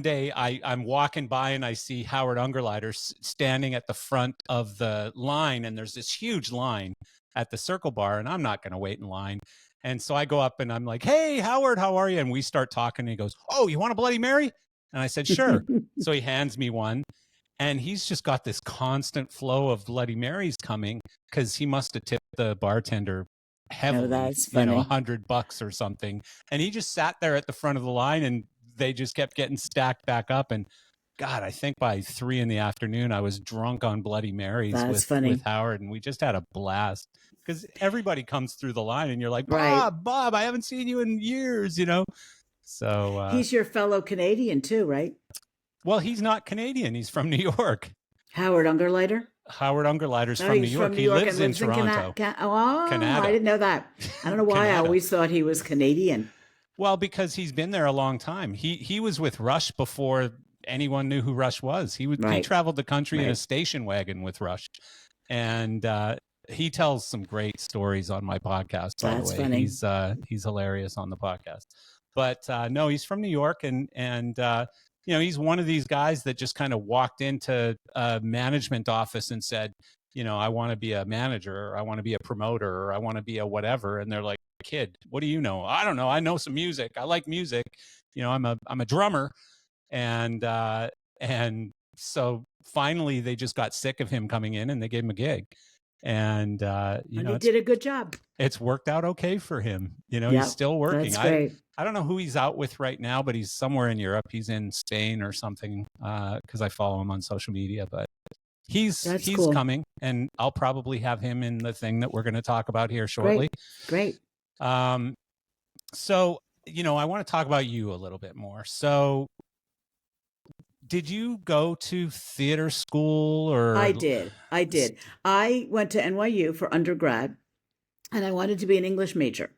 day I'm walking by and I see Howard Ungerleider standing at the front of the line, and there's this huge line at the Circle Bar, and I'm not going to wait in line. And so I go up and I'm like, hey, Howard, how are you? And we start talking, and he goes, oh, you want a Bloody Mary? And I said, sure. So he hands me one. And he's just got this constant flow of Bloody Marys coming because he must have tipped the bartender heavily, that's funny. $100 or something. And he just sat there at the front of the line, and they just kept getting stacked back up. And God, I think by 3 p.m, I was drunk on Bloody Marys with Howard, and we just had a blast because everybody comes through the line, and you're like, Bob, I haven't seen you in years, you know? So he's your fellow Canadian too, right? Well, he's not Canadian. He's from New York. Howard Ungerleider? Howard Ungerleider's from New York. He lives in Toronto. Canada. I didn't know that. I don't know why I always thought he was Canadian. Well, because he's been there a long time. He was with Rush before anyone knew who Rush was. He traveled the country in a station wagon with Rush. And he tells some great stories on my podcast, by the way. Funny. He's hilarious on the podcast. But no, he's from New York, and you know, he's one of these guys that just kind of walked into a management office and said, you know, I want to be a manager, or I want to be a promoter, or I want to be a whatever. And they're like, kid, what do you know? I don't know. I know some music. I like music. You know, I'm a drummer. And so finally they just got sick of him coming in, and they gave him a gig. And you know, he did a good job. It's worked out okay for him. You know, he's still working. That's great. I don't know who he's out with right now, but he's somewhere in Europe. He's in Spain or something, because I follow him on social media. But he's cool. Coming, and I'll probably have him in the thing that we're going to talk about here shortly. Great. So, you know, I want to talk about you a little bit more. So, did you go to theater school or? I did. I went to NYU for undergrad, and I wanted to be an English major.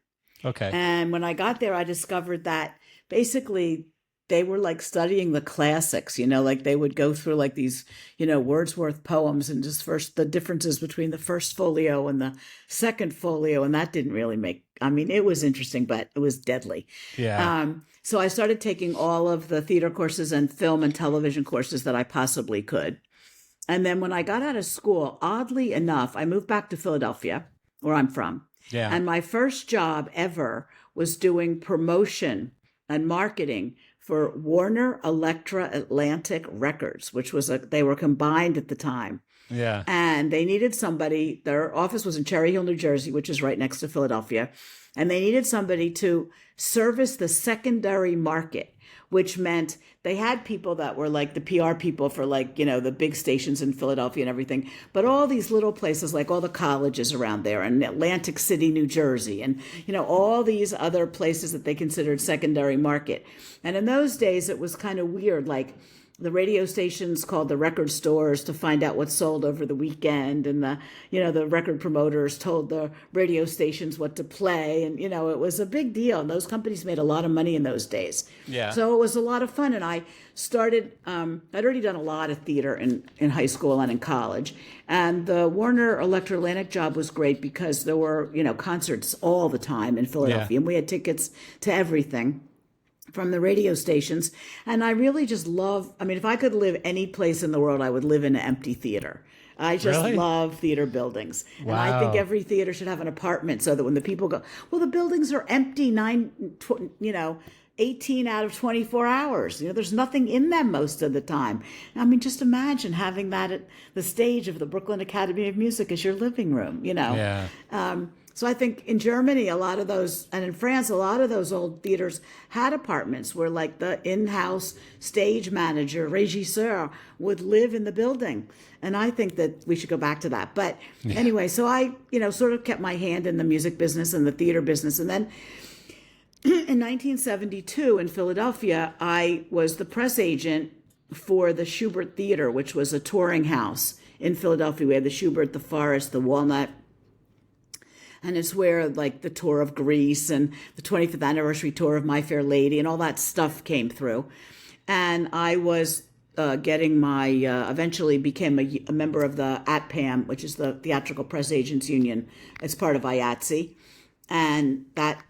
Okay. And when I got there, I discovered that basically they were like studying the classics, you know, like they would go through like these, you know, Wordsworth poems and just the differences between the first folio and the second folio. And that didn't really it was interesting, but it was deadly. Yeah. So I started taking all of the theater courses and film and television courses that I possibly could. And then when I got out of school, oddly enough, I moved back to Philadelphia, where I'm from. Yeah. And my first job ever was doing promotion and marketing for Warner Elektra Atlantic Records, which was they were combined at the time. Yeah. And they needed somebody. Their office was in Cherry Hill, New Jersey, which is right next to Philadelphia. And they needed somebody to service the secondary market, which meant they had people that were like the PR people for like, you know, the big stations in Philadelphia and everything. But all these little places, like all the colleges around there and Atlantic City, New Jersey, and, you know, all these other places that they considered secondary market. And in those days, it was kind of weird, like the radio stations called the record stores to find out what sold over the weekend, and the record promoters told the radio stations what to play, and it was a big deal, and those companies made a lot of money in those days. Yeah. So it was a lot of fun, and I started I'd already done a lot of theater in high school and in college, and the Warner Elektra Atlantic job was great because there were concerts all the time in Philadelphia, and we had tickets to everything from the radio stations. And I really just if I could live any place in the world, I would live in an empty theater. I just love theater buildings. Wow. And I think every theater should have an apartment so that when the people go, well, the buildings are empty 18 out of 24 hours. There's nothing in them most of the time. Just imagine having that at the stage of the Brooklyn Academy of Music as your living room, Yeah. So I think in Germany, a lot of those, and in France, a lot of those old theaters had apartments where like the in-house stage manager, régisseur, would live in the building. And I think that we should go back to that. But anyway, so I, sort of kept my hand in the music business and the theater business. And then in 1972 in Philadelphia, I was the press agent for the Schubert Theater, which was a touring house in Philadelphia. We had the Schubert, the Forest, the Walnut. And it's where like the tour of Greece and the 25th anniversary tour of My Fair Lady and all that stuff came through. And I was getting my, eventually became a member of the ATPAM, which is the Theatrical Press Agents Union. It's part of IATSE. And that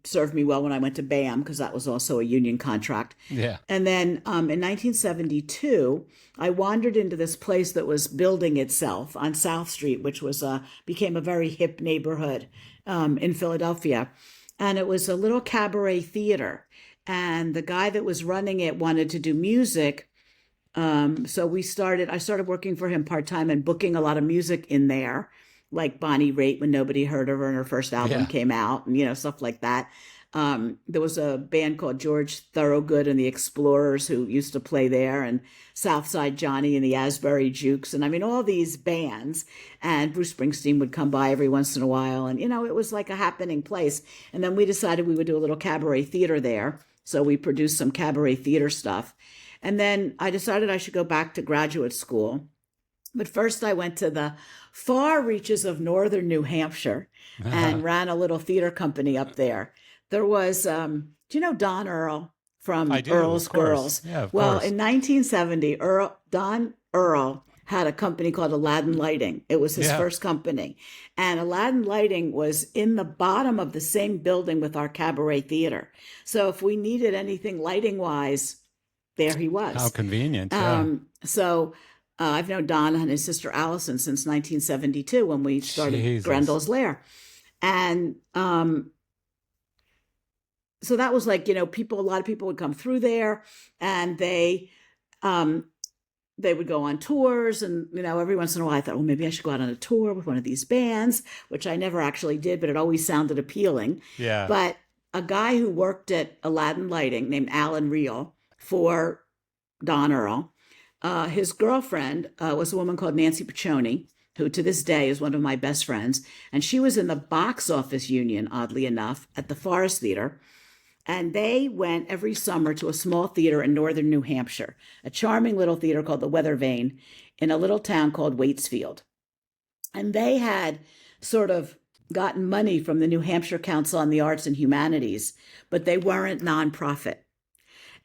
served me well when I went to BAM, because that was also a union contract. Yeah. And then in 1972, I wandered into this place that was building itself on South Street, which was became a very hip neighborhood in Philadelphia. And it was a little cabaret theater. And the guy that was running it wanted to do music. So I started working for him part-time and booking a lot of music in there, like Bonnie Raitt when nobody heard of her and her first album came out, and stuff like that. There was a band called George Thorogood and the Explorers who used to play there, and Southside Johnny and the Asbury Jukes, and I mean all these bands. And Bruce Springsteen would come by every once in a while, and it was like a happening place. And then we decided we would do a little cabaret theater there, so we produced some cabaret theater stuff. And then I decided I should go back to graduate school. But first I went to the far reaches of northern New Hampshire and ran a little theater company up there. There was, do you know Don Earl from Earl's Girls? Yeah, of well, course. in 1970, Don Earl had a company called Aladdin Lighting. It was his first company. And Aladdin Lighting was in the bottom of the same building with our cabaret theater. So if we needed anything lighting-wise, there he was. How convenient. I've known Don and his sister Allison since 1972 when we started Grendel's Lair. And so that was like, a lot of people would come through there, and they would go on tours. And, every once in a while I thought, well, maybe I should go out on a tour with one of these bands, which I never actually did, but it always sounded appealing. Yeah. But a guy who worked at Aladdin Lighting named Alan Reel for Don Earl, his girlfriend was a woman called Nancy Piccioni, who to this day is one of my best friends. And she was in the box office union, oddly enough, at the Forest Theater. And they went every summer to a small theater in northern New Hampshire, a charming little theater called the Weather Vane in a little town called Waitsfield. And they had sort of gotten money from the New Hampshire Council on the Arts and Humanities, but they weren't nonprofit.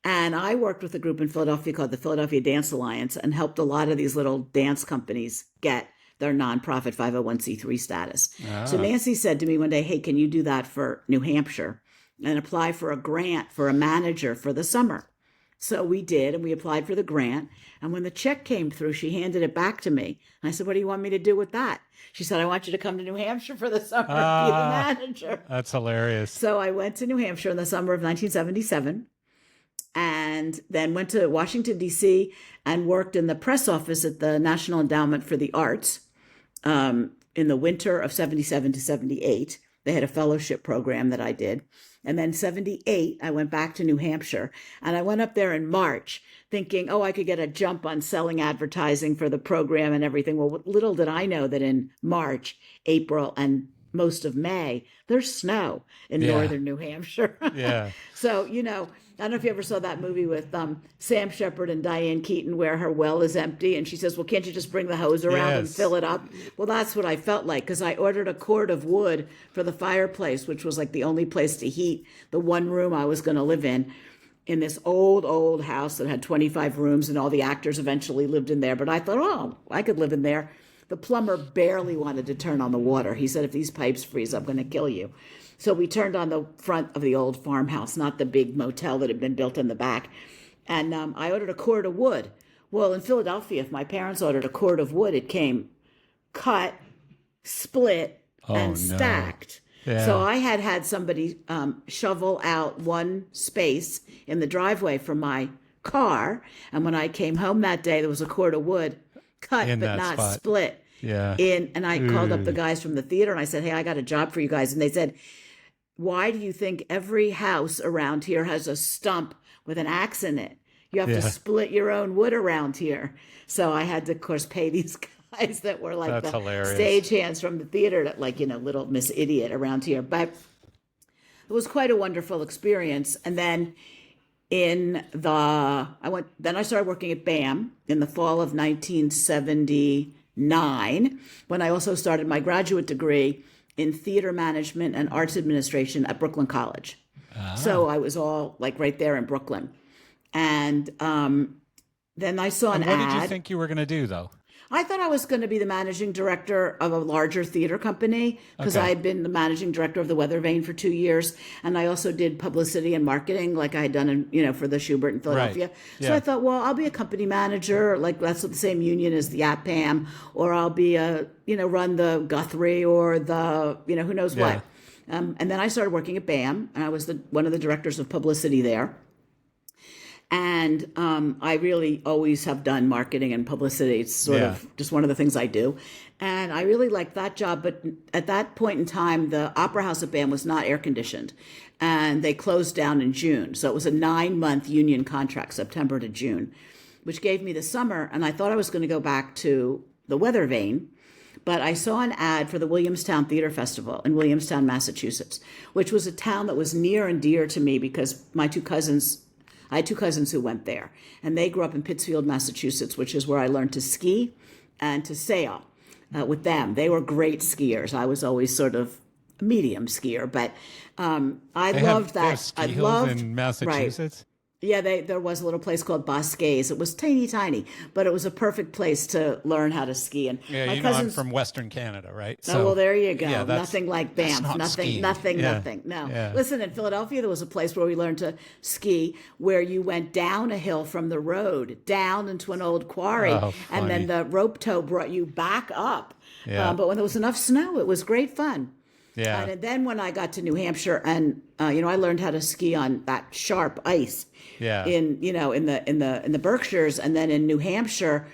And I worked with a group in Philadelphia called the Philadelphia Dance Alliance and helped a lot of these little dance companies get their nonprofit 501c3 status. So Nancy said to me one day, hey, can you do that for New Hampshire and apply for a grant for a manager for the summer? So we did, and we applied for the grant. And when the check came through, she handed it back to me. And I said, what do you want me to do with that? She said, I want you to come to New Hampshire for the summer and be the manager. That's hilarious. So I went to New Hampshire in the summer of 1977. And then went to Washington, D.C. and worked in the press office at the National Endowment for the Arts in the winter of 77 to 78. They had a fellowship program that I did. And then 78, I went back to New Hampshire. And I went up there in March thinking, I could get a jump on selling advertising for the program and everything. Well, little did I know that in March, April, and most of May, there's snow in northern New Hampshire. Yeah. So, I don't know if you ever saw that movie with Sam Shepard and Diane Keaton where her well is empty and she says, well, can't you just bring the hose around and fill it up? Well, that's what I felt like, because I ordered a cord of wood for the fireplace, which was like the only place to heat the one room I was going to live in this old house that had 25 rooms, and all the actors eventually lived in there. But I thought, I could live in there. The plumber barely wanted to turn on the water. He said, if these pipes freeze, I'm going to kill you. So we turned on the front of the old farmhouse, not the big motel that had been built in the back. And I ordered a cord of wood. Well, in Philadelphia, if my parents ordered a cord of wood, it came cut, split, and stacked. Yeah. So I had somebody shovel out one space in the driveway for my car. And when I came home that day, there was a cord of wood cut but not split. Yeah. And I called up the guys from the theater and I said, hey, I got a job for you guys. And they said, why do you think every house around here has a stump with an axe in it? You have to split your own wood around here. So I had to, of course, pay these guys that were like That's the hilarious. stagehands from the theater, that, like, little Miss Idiot around here. But it was quite a wonderful experience. And then I started working at BAM in the fall of 1979, when I also started my graduate degree in theater management and arts administration at Brooklyn College. So I was all like right there in Brooklyn. And then I saw an ad. What did you think you were going to do, though? I thought I was going to be the managing director of a larger theater company, because I had been the managing director of the Weather Vane for 2 years. And I also did publicity and marketing like I had done for the Schubert in Philadelphia. Right. Yeah. So I thought, well, I'll be a company manager, like that's the same union as the APAM, or I'll be run the Guthrie or the, who knows what. And then I started working at BAM, and I was one of the directors of publicity there. And I really always have done marketing and publicity. It's sort of just one of the things I do. And I really liked that job. But at that point in time, the Opera House at BAM was not air conditioned. And they closed down in June. So it was a 9-month union contract, September to June, which gave me the summer. And I thought I was going to go back to the Weather Vane. But I saw an ad for the Williamstown Theater Festival in Williamstown, Massachusetts, which was a town that was near and dear to me because I had two cousins who went there, and they grew up in Pittsfield, Massachusetts, which is where I learned to ski and to sail with them. They were great skiers. I was always sort of a medium skier, but I loved that. I loved in Massachusetts. Right. Yeah, there was a little place called Bosquets. It was tiny, but it was a perfect place to learn how to ski. And yeah, my cousins, I'm from Western Canada, right? So, well, there you go. Yeah, nothing like Banff. Nothing. No. Yeah. Listen, in Philadelphia, there was a place where we learned to ski, where you went down a hill from the road, down into an old quarry, and then the rope tow brought you back up. Yeah. But when there was enough snow, it was great fun. Yeah. And then when I got to New Hampshire, and I learned how to ski on that sharp ice. Yeah. In the Berkshires, and then in New Hampshire,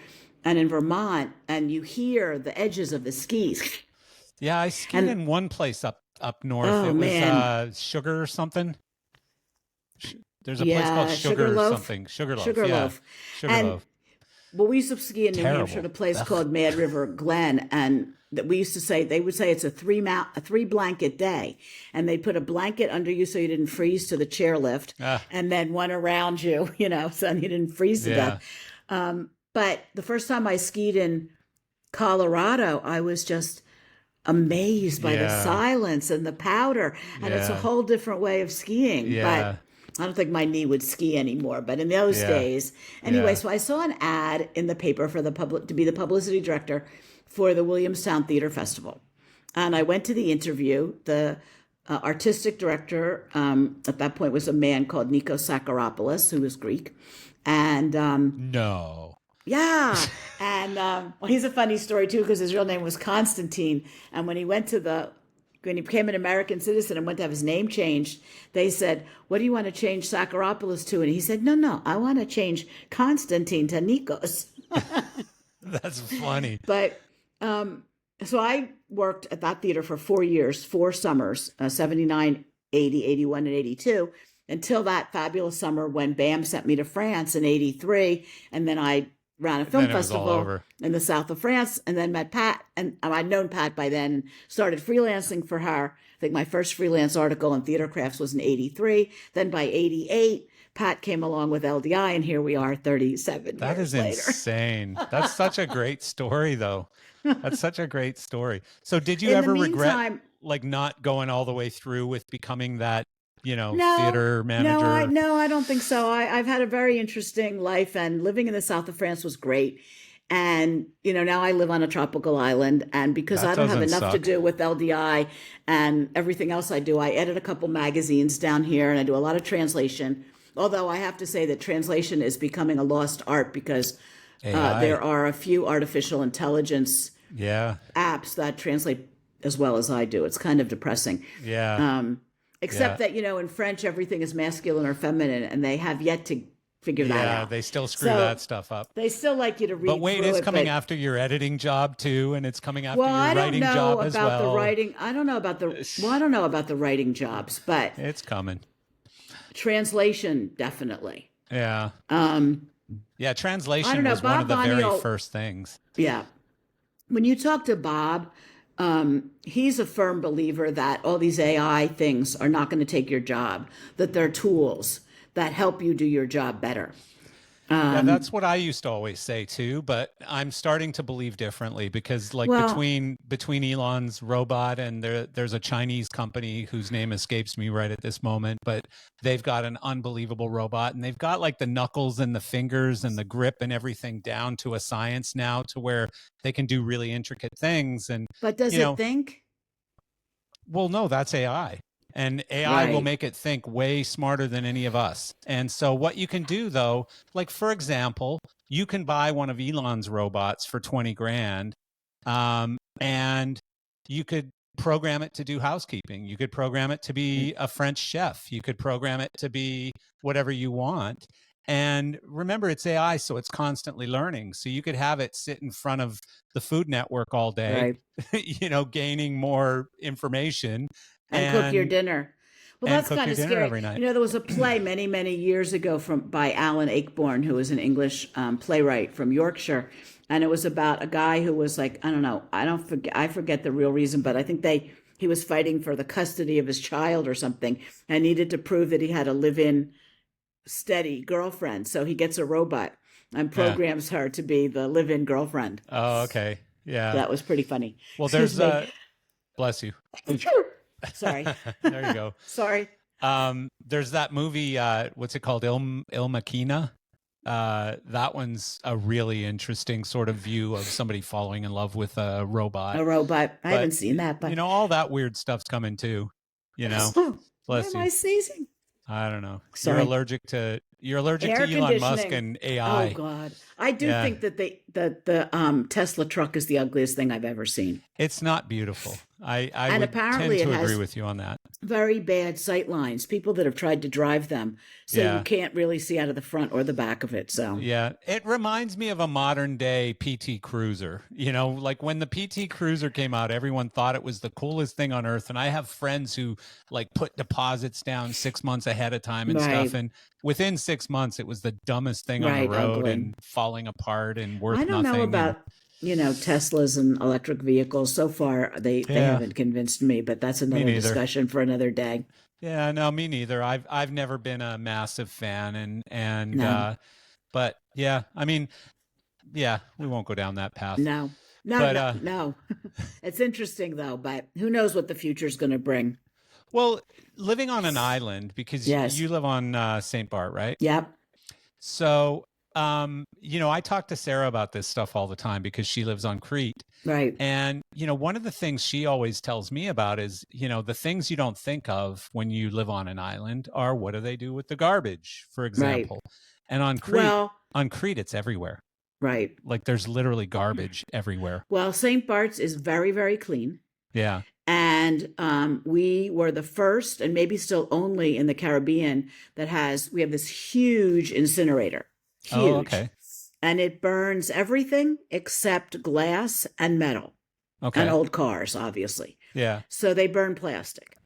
and in Vermont, and you hear the edges of the skis. Yeah, I skied in one place up north. It was Sugar or something. There's a place called Sugar or something. Sugarloaf. Sugarloaf. Well, we used to ski in New Hampshire at a place called Mad River Glen, and that we used to say, they would say it's a 3 blanket day, and they'd put a blanket under you so you didn't freeze to the chairlift, and then one around you, so you didn't freeze to death. But the first time I skied in Colorado, I was just amazed by the silence and the powder, and it's a whole different way of skiing. But I don't think my knee would ski anymore, but in those days. Anyway, so I saw an ad in the paper for to be the publicity director for the Williamstown Theater Festival. And I went to the interview. The artistic director at that point was a man called Nikos Sakaropoulos, who was Greek. And no. Yeah. And he's a funny story, too, because his real name was Constantine. And when he became an American citizen and went to have his name changed, they said, what do you want to change Sakaropoulos to? And he said, no, I want to change Constantine to Nikos. That's funny. But so I worked at that theater for 4 years, 4 summers, 79, 80, 81, and 82, until that fabulous summer when BAM sent me to France in 83. And then I ran a film festival in the south of France, and then met Pat, and I'd known Pat by then, and started freelancing for her. I think my first freelance article in Theater Crafts was in 83. Then by 88, Pat came along with LDI, and here we are 37 years later. That is insane. That's such a great story, though. That's such a great story. So did you ever regret not going all the way through with becoming that, theater manager? No, I don't think so. I've had a very interesting life, and living in the south of France was great. And, now I live on a tropical island, and because I don't have enough to do with LDI and everything else I do, I edit a couple magazines down here, and I do a lot of translation. Although I have to say that translation is becoming a lost art, because there are a few artificial intelligence apps that translate as well as I do. It's kind of depressing. Except that, in French, everything is masculine or feminine, and they have yet to figure that out. Yeah, they still screw that stuff up. They still like you to read. But wait, it's coming after your editing job too, and it's coming after your writing job as well. I don't know about the writing jobs, but it's coming. Translation, definitely. Yeah. Yeah, translation was Bob one of the very first things. Yeah. When you talk to Bob, he's a firm believer that all these AI things are not going to take your job, that they're tools that help you do your job better. Yeah, that's what I used to always say too, but I'm starting to believe differently because between Elon's robot and there's a Chinese company whose name escapes me right at this moment, but they've got an unbelievable robot and they've got like the knuckles and the fingers and the grip and everything down to a science now to where they can do really intricate things. But does it think? Well, no, that's AI. And AI will make it think way smarter than any of us. And so what you can do though, like for example, you can buy one of Elon's robots for 20 grand. And you could program it to do housekeeping. You could program it to be a French chef. You could program it to be whatever you want. And remember, it's AI, so it's constantly learning. So you could have it sit in front of the Food Network all day, gaining more information. And cook your dinner. Well, that's kind of scary. Every night. There was a play many, many years ago by Alan Ayckbourn, who was an English playwright from Yorkshire. And it was about a guy who was like, I forget the real reason, but I think he was fighting for the custody of his child or something and needed to prove that he had a live-in steady girlfriend. So he gets a robot and programs her to be the live-in girlfriend. Oh, okay. Yeah. That was pretty funny. Well, bless you. Sorry. There you go. Sorry. There's that movie, what's it called? Il Machina. That one's a really interesting sort of view of somebody falling in love with a robot. I haven't seen that, but all that weird stuff's coming too. Bless you. Why am I sneezing? I don't know. Sorry. You're allergic to Elon Musk and AI. Oh God. I do think that the Tesla truck is the ugliest thing I've ever seen. It's not beautiful. I would tend to agree with you on that. Very bad sight lines. People that have tried to drive them, so you can't really see out of the front or the back of it. So yeah, it reminds me of a modern day PT Cruiser. Like when the PT Cruiser came out, everyone thought it was the coolest thing on earth. And I have friends who like put deposits down 6 months ahead of time and stuff. And within 6 months, it was the dumbest thing on the road and falling apart and worth nothing. I don't know about Teslas and electric vehicles. So far, they haven't convinced me, but that's another discussion for another day. Yeah, no, me neither. I've never been a massive fan, but yeah, I mean, yeah, we won't go down that path. No. It's interesting though, but who knows what the future is going to bring. Well, living on an island, because you live on St. Barth, right? Yep. So, I talk to Sarah about this stuff all the time because she lives on Crete. Right. And, one of the things she always tells me about is, the things you don't think of when you live on an island are what do they do with the garbage, for example. Right. And on Crete, it's everywhere. Right. Like there's literally garbage everywhere. Well, St. Bart's is very, very clean. Yeah. And we were the first and maybe still only in the Caribbean we have this huge incinerator. Huge. Oh, okay. And it burns everything except glass and metal. Okay. And old cars, obviously. Yeah. So they burn plastic,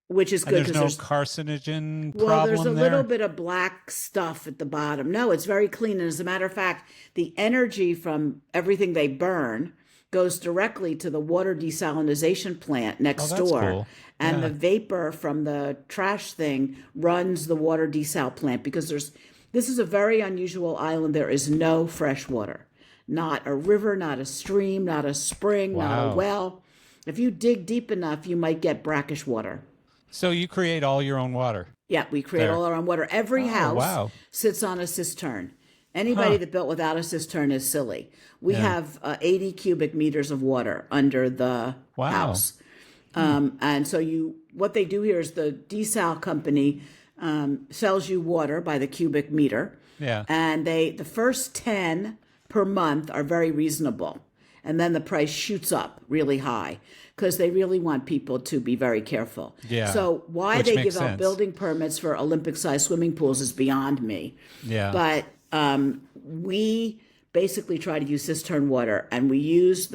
which is good. And there's no carcinogen problem. Well, there's a little bit of black stuff at the bottom. No, it's very clean. And as a matter of fact, the energy from everything they burn goes directly to the water desalinization plant next door. Cool. And the vapor from the trash thing runs the water desal plant because this is a very unusual island. There is no fresh water, not a river, not a stream, not a spring, not a well. If you dig deep enough, you might get brackish water. So you create all your own water? Yeah, we create all our own water. Every house sits on a cistern. Anybody that built without a cistern is silly. We have 80 cubic meters of water under the house. And so what they do here is the desal company sells you water by the cubic meter. Yeah. And the first 10 per month are very reasonable. and then the price shoots up really high because they really want people to be very careful. Yeah. So why Which they makes give out sense. building permits for Olympic-sized swimming pools is beyond me. Yeah. But we basically try to use cistern water, and we use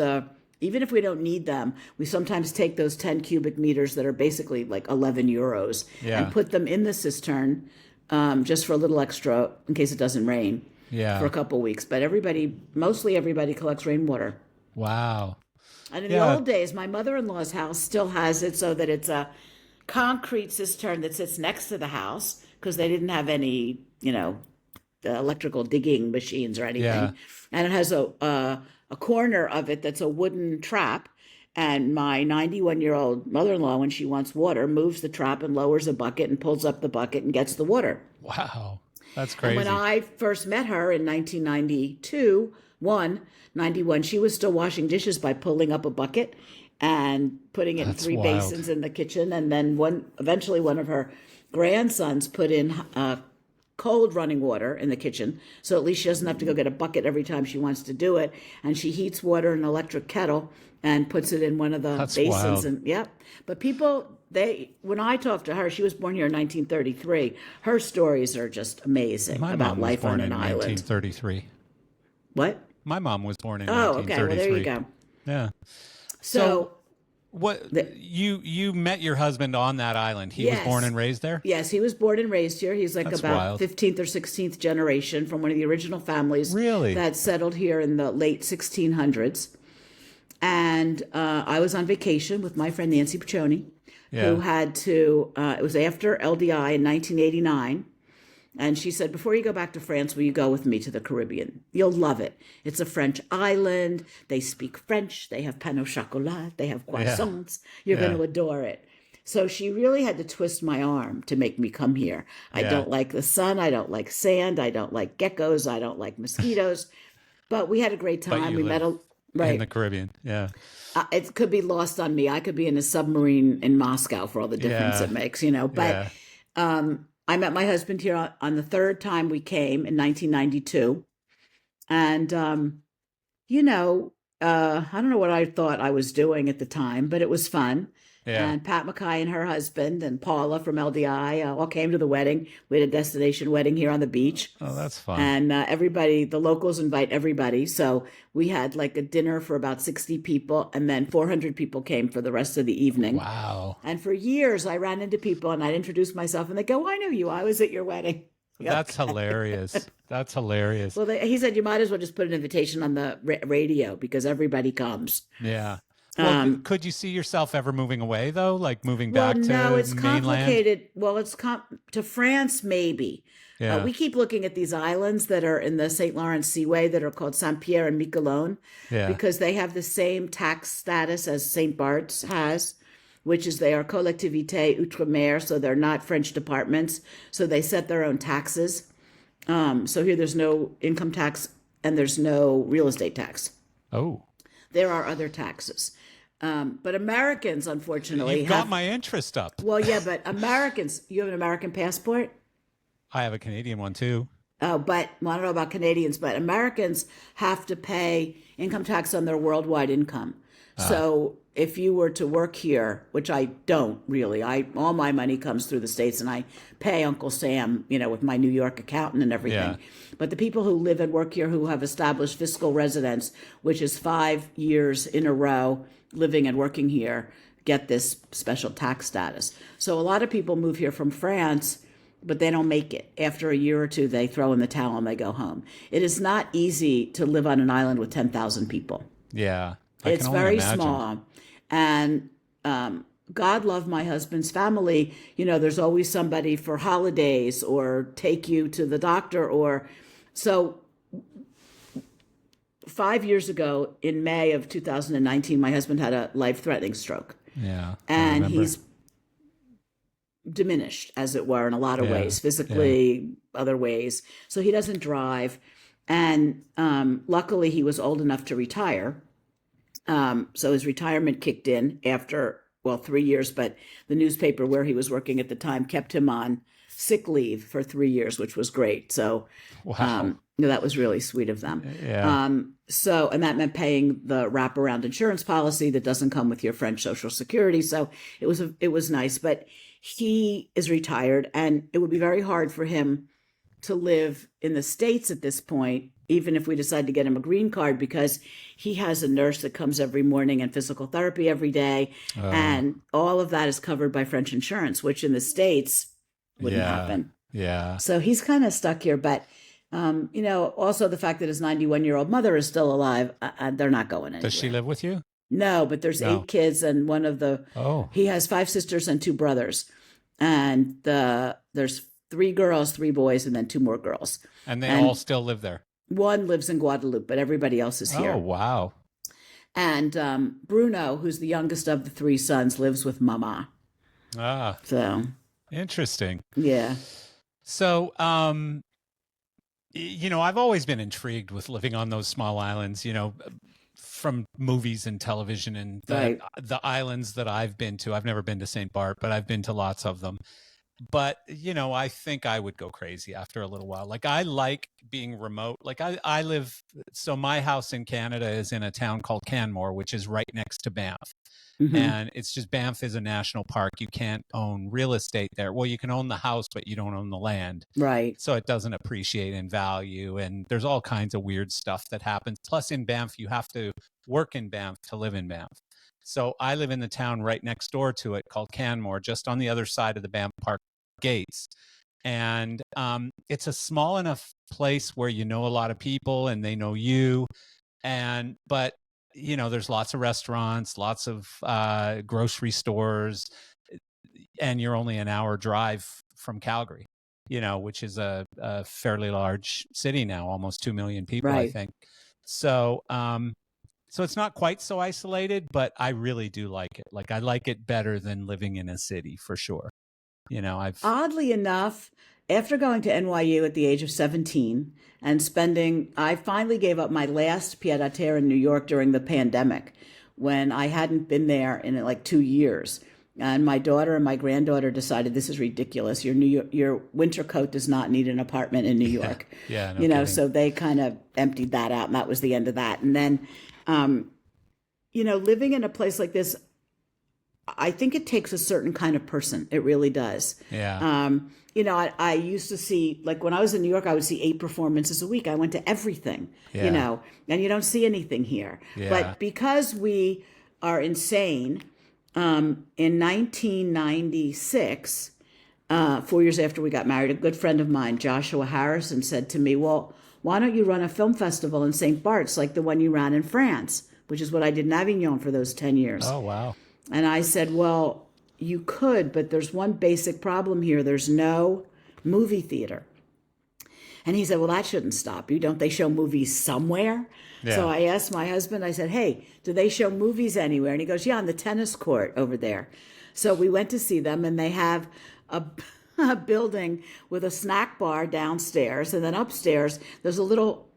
even if we don't need them, we sometimes take those 10 cubic meters that are basically like 11 euros and put them in the cistern just for a little extra in case it doesn't rain for a couple weeks. But mostly everybody collects rainwater. Wow. And in the old days, my mother-in-law's house still has it so that it's a concrete cistern that sits next to the house because they didn't have any, electrical digging machines or anything. Yeah. And it has a corner of it that's a wooden trap. And my 91-year-old mother-in-law, when she wants water, moves the trap and lowers a bucket and pulls up the bucket and gets the water. Wow. That's crazy. And when I first met her in 1991, she was still washing dishes by pulling up a bucket and putting it in 3 basins in the kitchen. And then eventually one of her grandsons put in cold running water in the kitchen. So at least she doesn't have to go get a bucket every time she wants to do it. And she heats water in an electric kettle and puts it in one of the basins. Wild. And but people, when I talked to her, she was born here in 1933. Her stories are just amazing about life on an island. 1933. What? My mom was born in 1933. Okay. Well, there you go. Yeah. So what you met your husband on that island? He was born and raised there? Yes, he was born and raised here. He's like about 15th or 16th generation from one of the original families that settled here in the late 1600s. And I was on vacation with my friend Nancy Piccioni, who had to, it was after LDI in 1989. And she said, before you go back to France, will you go with me to the Caribbean? You'll love it. It's a French island. They speak French. They have pain au chocolat. They have croissants. You're going to adore it. So she really had to twist my arm to make me come here. I don't like the sun. I don't like sand. I don't like geckos. I don't like mosquitoes. But we had a great time. We met in the Caribbean. Yeah. It could be lost on me. I could be in a submarine in Moscow for all the difference it makes, But I met my husband here on the third time we came in 1992. And, I don't know what I thought I was doing at the time, but it was fun. Yeah. And Pat Mackay and her husband and Paula from LDI all came to the wedding. We had a destination wedding here on the beach. Oh, that's fun. And the locals invite everybody. So we had like a dinner for about 60 people, and then 400 people came for the rest of the evening. Wow. And for years, I ran into people and I'd introduce myself and they'd go, I know you. I was at your wedding. That's hilarious. That's hilarious. Well, he said, you might as well just put an invitation on the radio because everybody comes. Yeah. Well, could you see yourself ever moving away, though? Like moving back to mainland? No, it's complicated. Well, it's to France, maybe. Yeah. We keep looking at these islands that are in the St. Lawrence Seaway that are called Saint-Pierre and Miquelon because they have the same tax status as St. Barth's has, which is they are collectivité outre-mer, so they're not French departments, so they set their own taxes. So here there's no income tax and there's no real estate tax. Oh. There are other taxes. But Americans, unfortunately, You've got my interest up. Well, yeah, but Americans, you have an American passport? I have a Canadian one, too. Oh, but I don't know about Canadians, but Americans have to pay income tax on their worldwide income. So if you were to work here, which I don't really, all my money comes through the States and I pay Uncle Sam, with my New York accountant and everything. Yeah. But the people who live and work here who have established fiscal residence, which is 5 years in a row living and working here, get this special tax status. So a lot of people move here from France, but they don't make it. After a year or two, they throw in the towel and they go home. It is not easy to live on an island with 10,000 people. Yeah. It's very small. And God love my husband's family. There's always somebody for holidays or take you to the doctor so 5 years ago in May of 2019, my husband had a life-threatening stroke. Yeah. And he's diminished, as it were, in a lot of ways, physically, other ways. So he doesn't drive. And luckily he was old enough to retire. So his retirement kicked in after 3 years, but the newspaper where he was working at the time kept him on sick leave for 3 years, which was great. So that was really sweet of them. Yeah. And that meant paying the wraparound insurance policy that doesn't come with your French Social Security. So it was nice, but he is retired, and it would be very hard for him to live in the States at this point, even if we decide to get him a green card, because he has a nurse that comes every morning and physical therapy every day. And all of that is covered by French insurance, which in the States wouldn't happen. Yeah. So he's kind of stuck here. But, also the fact that his 91-year-old mother is still alive, they're not going anywhere. Does she live with you? No, but there's 8 kids, and he has 5 sisters and 2 brothers. And there's 3 girls, 3 boys, and then 2 more girls. And they all still live there? One lives in Guadeloupe, but everybody else is here. Oh, wow. And Bruno, who's the youngest of the 3 sons, lives with Mama. So interesting. Yeah. So, I've always been intrigued with living on those small islands, from movies and television and the islands that I've been to. I've never been to St. Barth, but I've been to lots of them. But, I think I would go crazy after a little while. Like, I like being remote. Like, I live, so my house in Canada is in a town called Canmore, which is right next to Banff. Mm-hmm. And it's just, Banff is a national park. You can't own real estate there. Well, you can own the house, but you don't own the land. Right. So it doesn't appreciate in value. And there's all kinds of weird stuff that happens. Plus, in Banff, you have to work in Banff to live in Banff. So I live in the town right next door to it called Canmore, just on the other side of the Banff Park gates. And it's a small enough place where you know a lot of people and they know you. But there's lots of restaurants, lots of grocery stores, and you're only an hour drive from Calgary, which is a fairly large city now, almost 2 million people, right. I think. So, so it's not quite so isolated, but I really do like it. Like, I like it better than living in a city for sure. Oddly enough, after going to NYU at the age of 17 and I finally gave up my last pied-à-terre in New York during the pandemic when I hadn't been there in like 2 years. And my daughter and my granddaughter decided, this is ridiculous. Your winter coat does not need an apartment in New York. Yeah, no kidding. So they kind of emptied that out, and that was the end of that. And then, living in a place like this, I think it takes a certain kind of person. It really does. Yeah. I used to see, like when I was in New York, I would see 8 performances a week. I went to everything, and you don't see anything here. Yeah. But because we are insane, in 1996, 4 years after we got married, a good friend of mine, Joshua Harrison, said to me, well, why don't you run a film festival in St. Barth's like the one you ran in France, which is what I did in Avignon for those 10 years. Oh, wow. And I said, well, you could, but there's one basic problem here. There's no movie theater. And he said, well, that shouldn't stop you. Don't they show movies somewhere? Yeah. So I asked my husband, I said, hey, do they show movies anywhere? And he goes, yeah, on the tennis court over there. So we went to see them, and they have a building with a snack bar downstairs. And then upstairs, there's a little,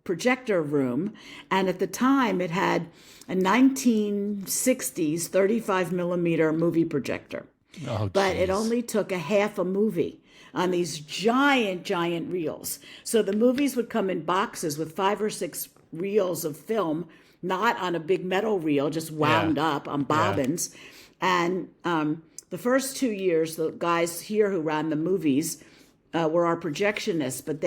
projector room. And at the time, it had a 1960s 35 millimeter movie projector. Oh, but it only took a half a movie on these giant reels. So the movies would come in boxes with 5 or 6 reels of film, not on a big metal reel, just wound up on bobbins. Yeah. And the first 2 years, the guys here who ran the movies were our projectionists, but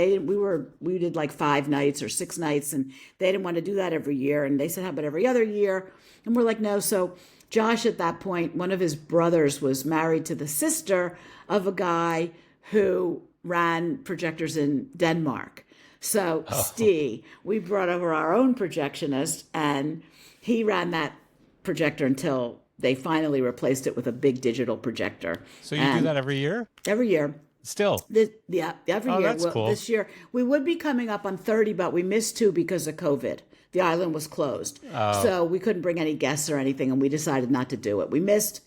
we did like 5 nights or 6 nights, and they didn't want to do that every year. And they said, how about every other year? And we're like, no. So Josh, at that point, one of his brothers was married to the sister of a guy who ran projectors in Denmark. So Steve, we brought over our own projectionist, and he ran that projector until they finally replaced it with a big digital projector. So you do that every year? Every year. Still? Every year. That's cool. This year, we would be coming up on 30, but we missed 2 because of COVID. The island was closed. So we couldn't bring any guests or anything, and we decided not to do it. We must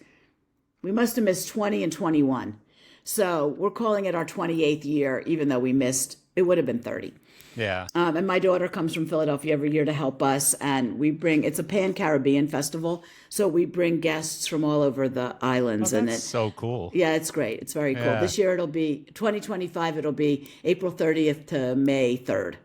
have missed 20 and 21. So we're calling it our 28th year, even though we missed, it would have been 30. Yeah. And my daughter comes from Philadelphia every year to help us. And it's a Pan-Caribbean festival. So we bring guests from all over the islands. Oh, that's so cool. Yeah, it's great. It's very cool. This year 2025, it'll be April 30th to May 3rd.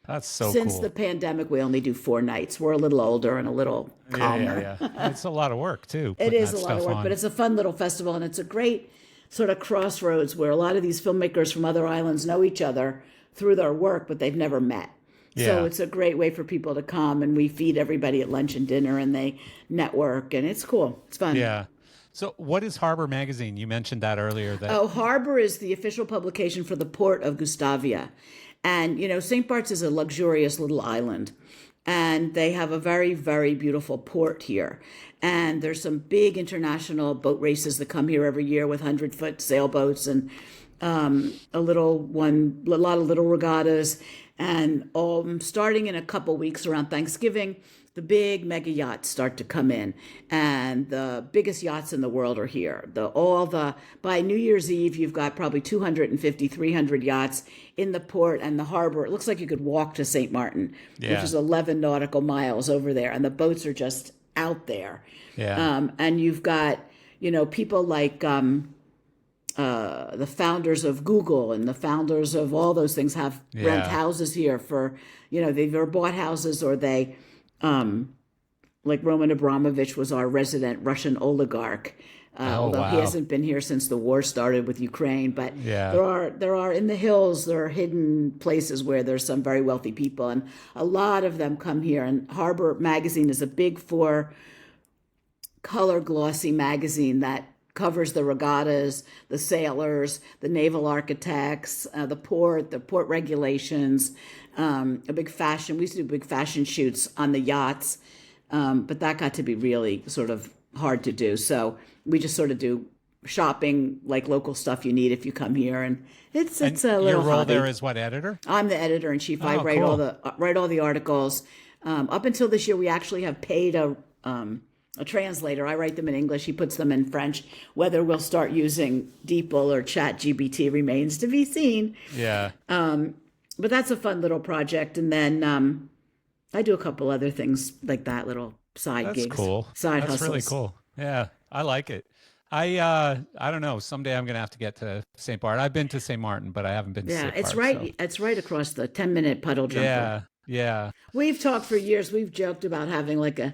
That's so cool. Since the pandemic, we only do 4 nights. We're a little older and a little calmer. Yeah. It's a lot of work, too. It is a lot of work, but it's a fun little festival. And it's a great sort of crossroads where a lot of these filmmakers from other islands know each other through their work, but they've never met. Yeah. So it's a great way for people to come, and we feed everybody at lunch and dinner, and they network, and it's cool. It's fun. Yeah. So what is Harbour Magazine? You mentioned that earlier. Harbour is the official publication for the port of Gustavia. And, St. Bart's is a luxurious little island, and they have a very, very beautiful port here. And there's some big international boat races that come here every year with 100-foot sailboats and a lot of little regattas. And starting in a couple weeks around Thanksgiving, the big mega yachts start to come in, and the biggest yachts in the world are here. By New Year's Eve, you've got probably 250, 300 yachts in the port and the harbor. It looks like you could walk to St. Martin, which is 11 nautical miles over there, and the boats are just out there. Yeah. And you've got, people like the founders of Google and the founders of all those things rent houses here for, they've either bought houses or they, like Roman Abramovich was our resident Russian oligarch. Although he hasn't been here since the war started with Ukraine, but there are in the hills, there are hidden places where there's some very wealthy people, and a lot of them come here. And Harbour Magazine is a big 4 color glossy magazine that covers the regattas, the sailors, the naval architects, the port regulations, a big fashion. We used to do big fashion shoots on the yachts, but that got to be really sort of hard to do. So we just sort of do shopping, like local stuff you need if you come here, and it's a little. Your role hobby. there is what, editor? I'm the editor in chief. I write cool. all the articles. Up until this year, we actually have paid a translator. I write them in English. He puts them in French. Whether we'll start using DeepL or ChatGPT remains to be seen. Yeah. But that's a fun little project. And then I do a couple other things like that, little side gigs. That's cool. Side That's hustles. really cool. Yeah, I like it. I don't know. Someday I'm gonna have to get to St. Bart. I've been to St. Martin, but I haven't been to St. Bart. It's right. So. It's right across the 10-minute puddle jumper. Yeah. We've talked for years. We've joked about having like a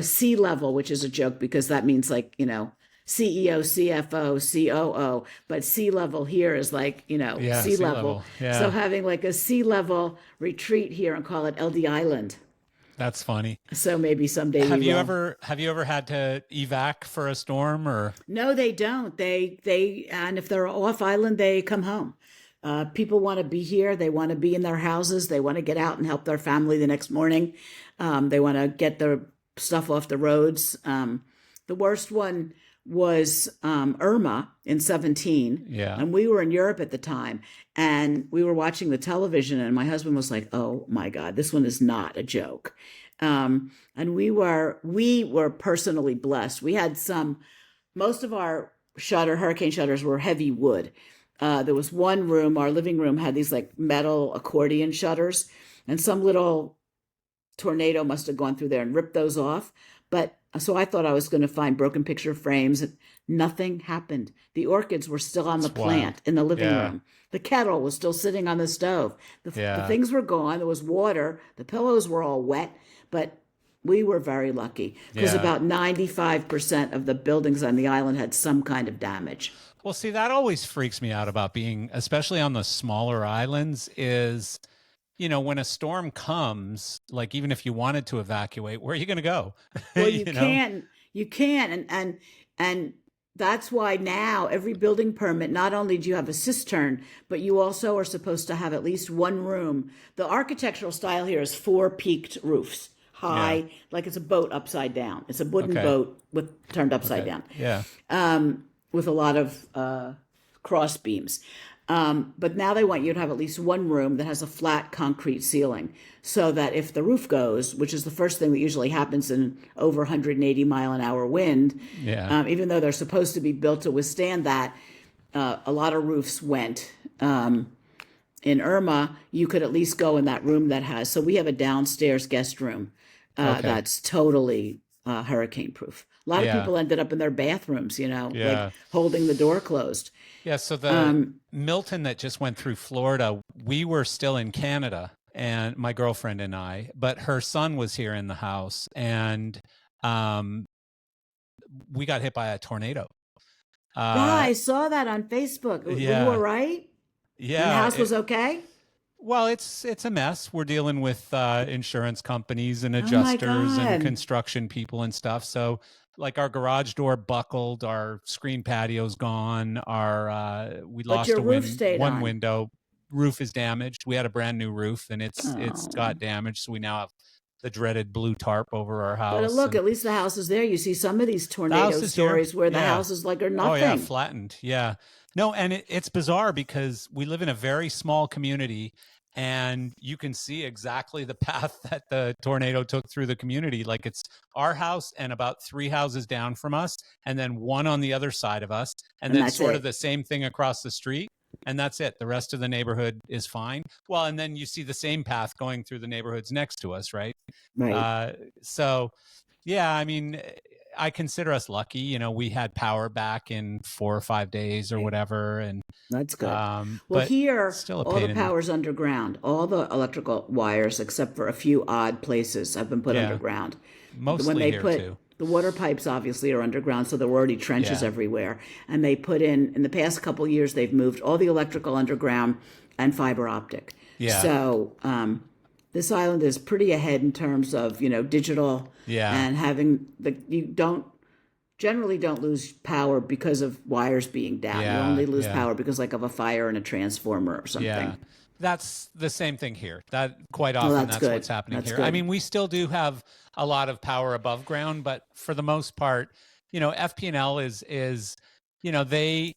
C level, which is a joke because that means like, CEO, CFO, COO, but sea level here is like, sea level. Yeah. So having like a sea level retreat here and call it LD Island. That's funny. So maybe someday have you ever had to evac for a storm or? No, they don't. They and if they're off island, they come home. People want to be here. They want to be in their houses. They want to get out and help their family the next morning. They want to get their stuff off the roads. The worst one was Irma in 2017. Yeah. And we were in Europe at the time, and we were watching the television, and my husband was like, "Oh my God, this one is not a joke." And we were personally blessed. We had most of our hurricane shutters were heavy wood. There was one room, our living room had these like metal accordion shutters, and some little tornado must have gone through there and ripped those off. But so I thought I was going to find broken picture frames. Nothing happened. The orchids were still on the plant in the living room. The kettle was still sitting on the stove. The things were gone. There was water. The pillows were all wet, but we were very lucky because about 95% of the buildings on the island had some kind of damage. Well, see, that always freaks me out about being, especially on the smaller islands, is, when a storm comes, like even if you wanted to evacuate, where are you going to go? Well, you can. And that's why now every building permit, not only do you have a cistern, but you also are supposed to have at least one room. The architectural style here is 4 peaked roofs, high, like it's a boat upside down. It's a wooden boat turned upside down. Yeah. With a lot of cross beams. But now they want you to have at least one room that has a flat concrete ceiling so that if the roof goes, which is the first thing that usually happens in over 180 mile an hour wind, even though they're supposed to be built to withstand that, a lot of roofs went. In Irma, you could at least go in that room that has. So we have a downstairs guest room that's totally hurricane proof. A lot of people ended up in their bathrooms, like holding the door closed. Yeah. So the Milton that just went through Florida, we were still in Canada, and my girlfriend and I, but her son was here in the house, and we got hit by a tornado. I saw that on Facebook. Were you all right? Yeah. And the house was okay? Well, it's a mess. We're dealing with insurance companies and adjusters and construction people and stuff. So like our garage door buckled, our screen patio's gone, we lost one window. Roof is damaged. We had a brand new roof, and it's got damaged. So we now have the dreaded blue tarp over our house. But look, at least the house is there. You see some of these tornado stories where the houses are nothing. Oh yeah, flattened. Yeah. No, and it's bizarre because we live in a very small community, and you can see exactly the path that the tornado took through the community. Like it's our house and about 3 houses down from us, and then one on the other side of us, and then sort of the same thing across the street. And that's it. The rest of the neighborhood is fine. Well, and then you see the same path going through the neighborhoods next to us, right? Right. So, yeah, I mean, I consider us lucky. We had power back in 4 or 5 days or whatever, and that's good. Well, here, all the power's underground. All the electrical wires, except for a few odd places, have been put underground. Mostly here too. The water pipes obviously are underground, so there were already trenches everywhere. And they put in the past couple of years, they've moved all the electrical underground and fiber optic. Yeah. So this island is pretty ahead in terms of, digital and having you generally don't lose power because of wires being down. You only lose power because of a fire in a transformer or something. Yeah. That's the same thing here. That quite often that's what's happening here. Good. I mean, we still do have a lot of power above ground, but for the most part, FP&L is they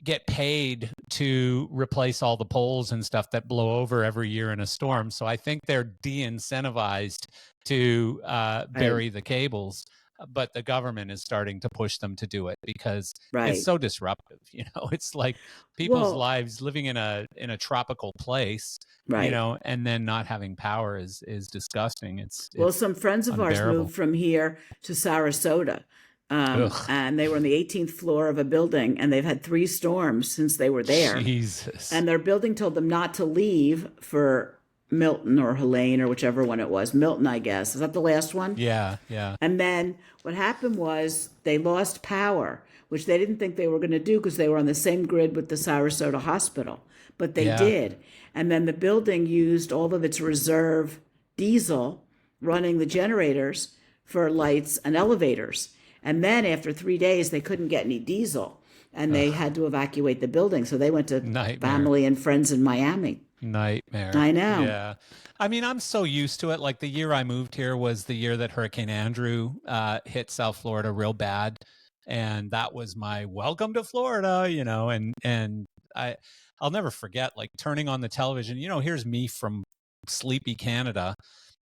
get paid to replace all the poles and stuff that blow over every year in a storm. So I think they're de-incentivized to bury the cables. But the government is starting to push them to do it because it's so disruptive. It's like people's lives living in a tropical place, and then not having power is disgusting. It's some friends of ours moved from here to Sarasota, and they were on the 18th floor of a building, and they've had 3 storms since they were there. Jesus. And their building told them not to leave for Milton or Helene or whichever one it was. Milton, I guess. Is that the last one? Yeah. And then what happened was they lost power, which they didn't think they were going to do because they were on the same grid with the Sarasota hospital. But they did. And then the building used all of its reserve diesel running the generators for lights and elevators. And then after 3 days, they couldn't get any diesel. And they had to evacuate the building. So they went to family and friends in Miami. Nightmare. I know. Yeah. I mean, I'm so used to it. Like the year I moved here was the year that Hurricane Andrew hit South Florida real bad. And that was my welcome to Florida, and I'll never forget like turning on the television. Here's me from sleepy Canada,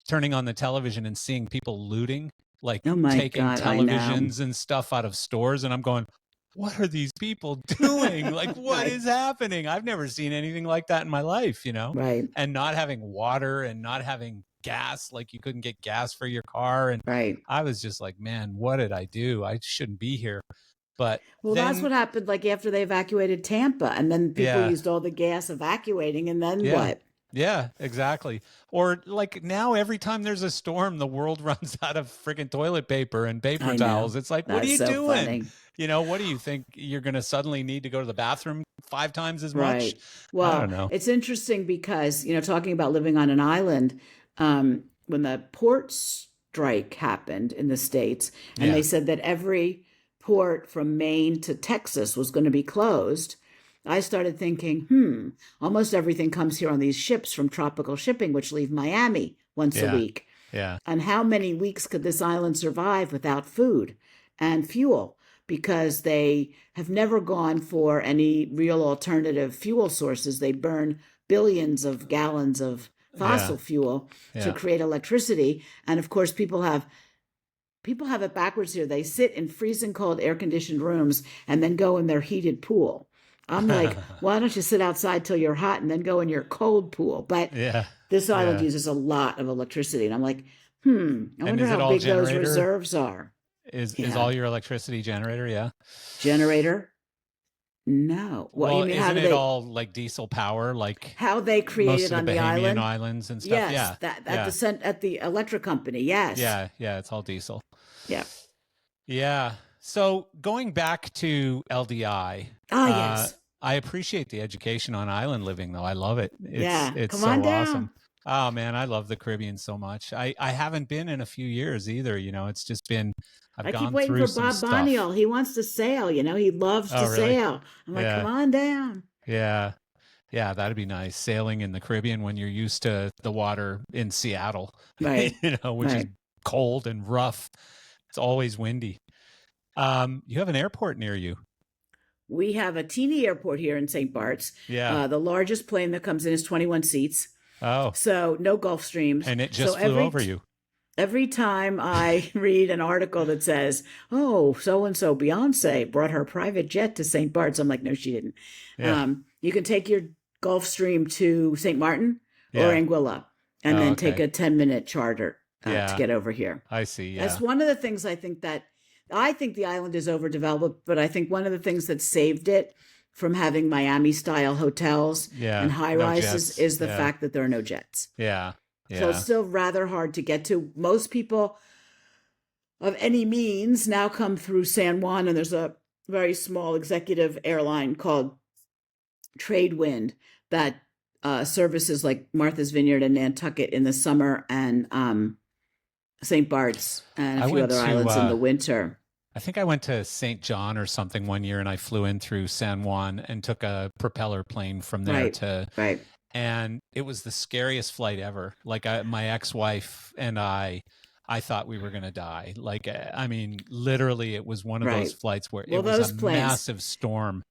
turning on the television and seeing people looting, like taking televisions and stuff out of stores. And I'm going, what are these people doing? Like, what is happening? I've never seen anything like that in my life, Right. And not having water and not having gas, like you couldn't get gas for your car. And I was just like, man, what did I do? I shouldn't be here. But that's what happened like after they evacuated Tampa, and then people used all the gas evacuating, and then what? Yeah, exactly. Or like now, every time there's a storm, the world runs out of freaking toilet paper and paper towels. It's like, what are you doing? Funny. What do you think? You're going to suddenly need to go to the bathroom 5 times as much? Well, I don't know. It's interesting because, talking about living on an island, when the port strike happened in the States, and they said that every port from Maine to Texas was going to be closed, I started thinking, almost everything comes here on these ships from tropical shipping, which leave Miami once a week. Yeah. And how many weeks could this island survive without food and fuel? Because they have never gone for any real alternative fuel sources. They burn billions of gallons of fossil fuel to create electricity. And of course, people have it backwards here. They sit in freezing cold air-conditioned rooms and then go in their heated pool. I'm like, why don't you sit outside till you're hot and then go in your cold pool? But this island uses a lot of electricity. And I'm like, I wonder how big those reserves are. Is all your electricity generator? Yeah. Generator? No. Well, isn't it all like diesel power? Like how they created on the Bahamian islands and stuff? Yes, at the electric company. Yes. Yeah. It's all diesel. Yeah. Yeah. So going back to LDI. Yes. I appreciate the education on island living, though. I love it. It's Come so on down. awesome. Oh man, I love the Caribbean so much. I haven't been in a few years either. It's just been. I keep waiting for Bob Boniel. He wants to sail. He loves to sail. I'm like, come on down. Yeah, that'd be nice. Sailing in the Caribbean when you're used to the water in Seattle, right? Which is cold and rough. It's always windy. You have an airport near you. We have a teeny airport here in St. Bart's. Yeah. The largest plane that comes in is 21 seats. Oh. So no Gulf Streams. And it just flew over you. Every time I read an article that says, oh, so-and-so Beyonce brought her private jet to St. Bart's, I'm like, no, she didn't. Yeah. You can take your Gulf Stream to St. Martin or Anguilla and then take a 10-minute charter to get over here. I see. Yeah. That's one of the things I think the island is overdeveloped, but I think one of the things that saved it from having Miami-style hotels and high-rises is the fact that there are no jets. Yeah. So it's still rather hard to get to. Most people of any means now come through San Juan, and there's a very small executive airline called Tradewind that services like Martha's Vineyard and Nantucket in the summer and St. Bart's and a few other islands in the winter. I think I went to St. John or something one year, and I flew in through San Juan and took a propeller plane from there Right. And it was the scariest flight ever. Like my ex-wife and I thought we were going to die. Like, I mean, literally it was one of those flights where it was a massive storm.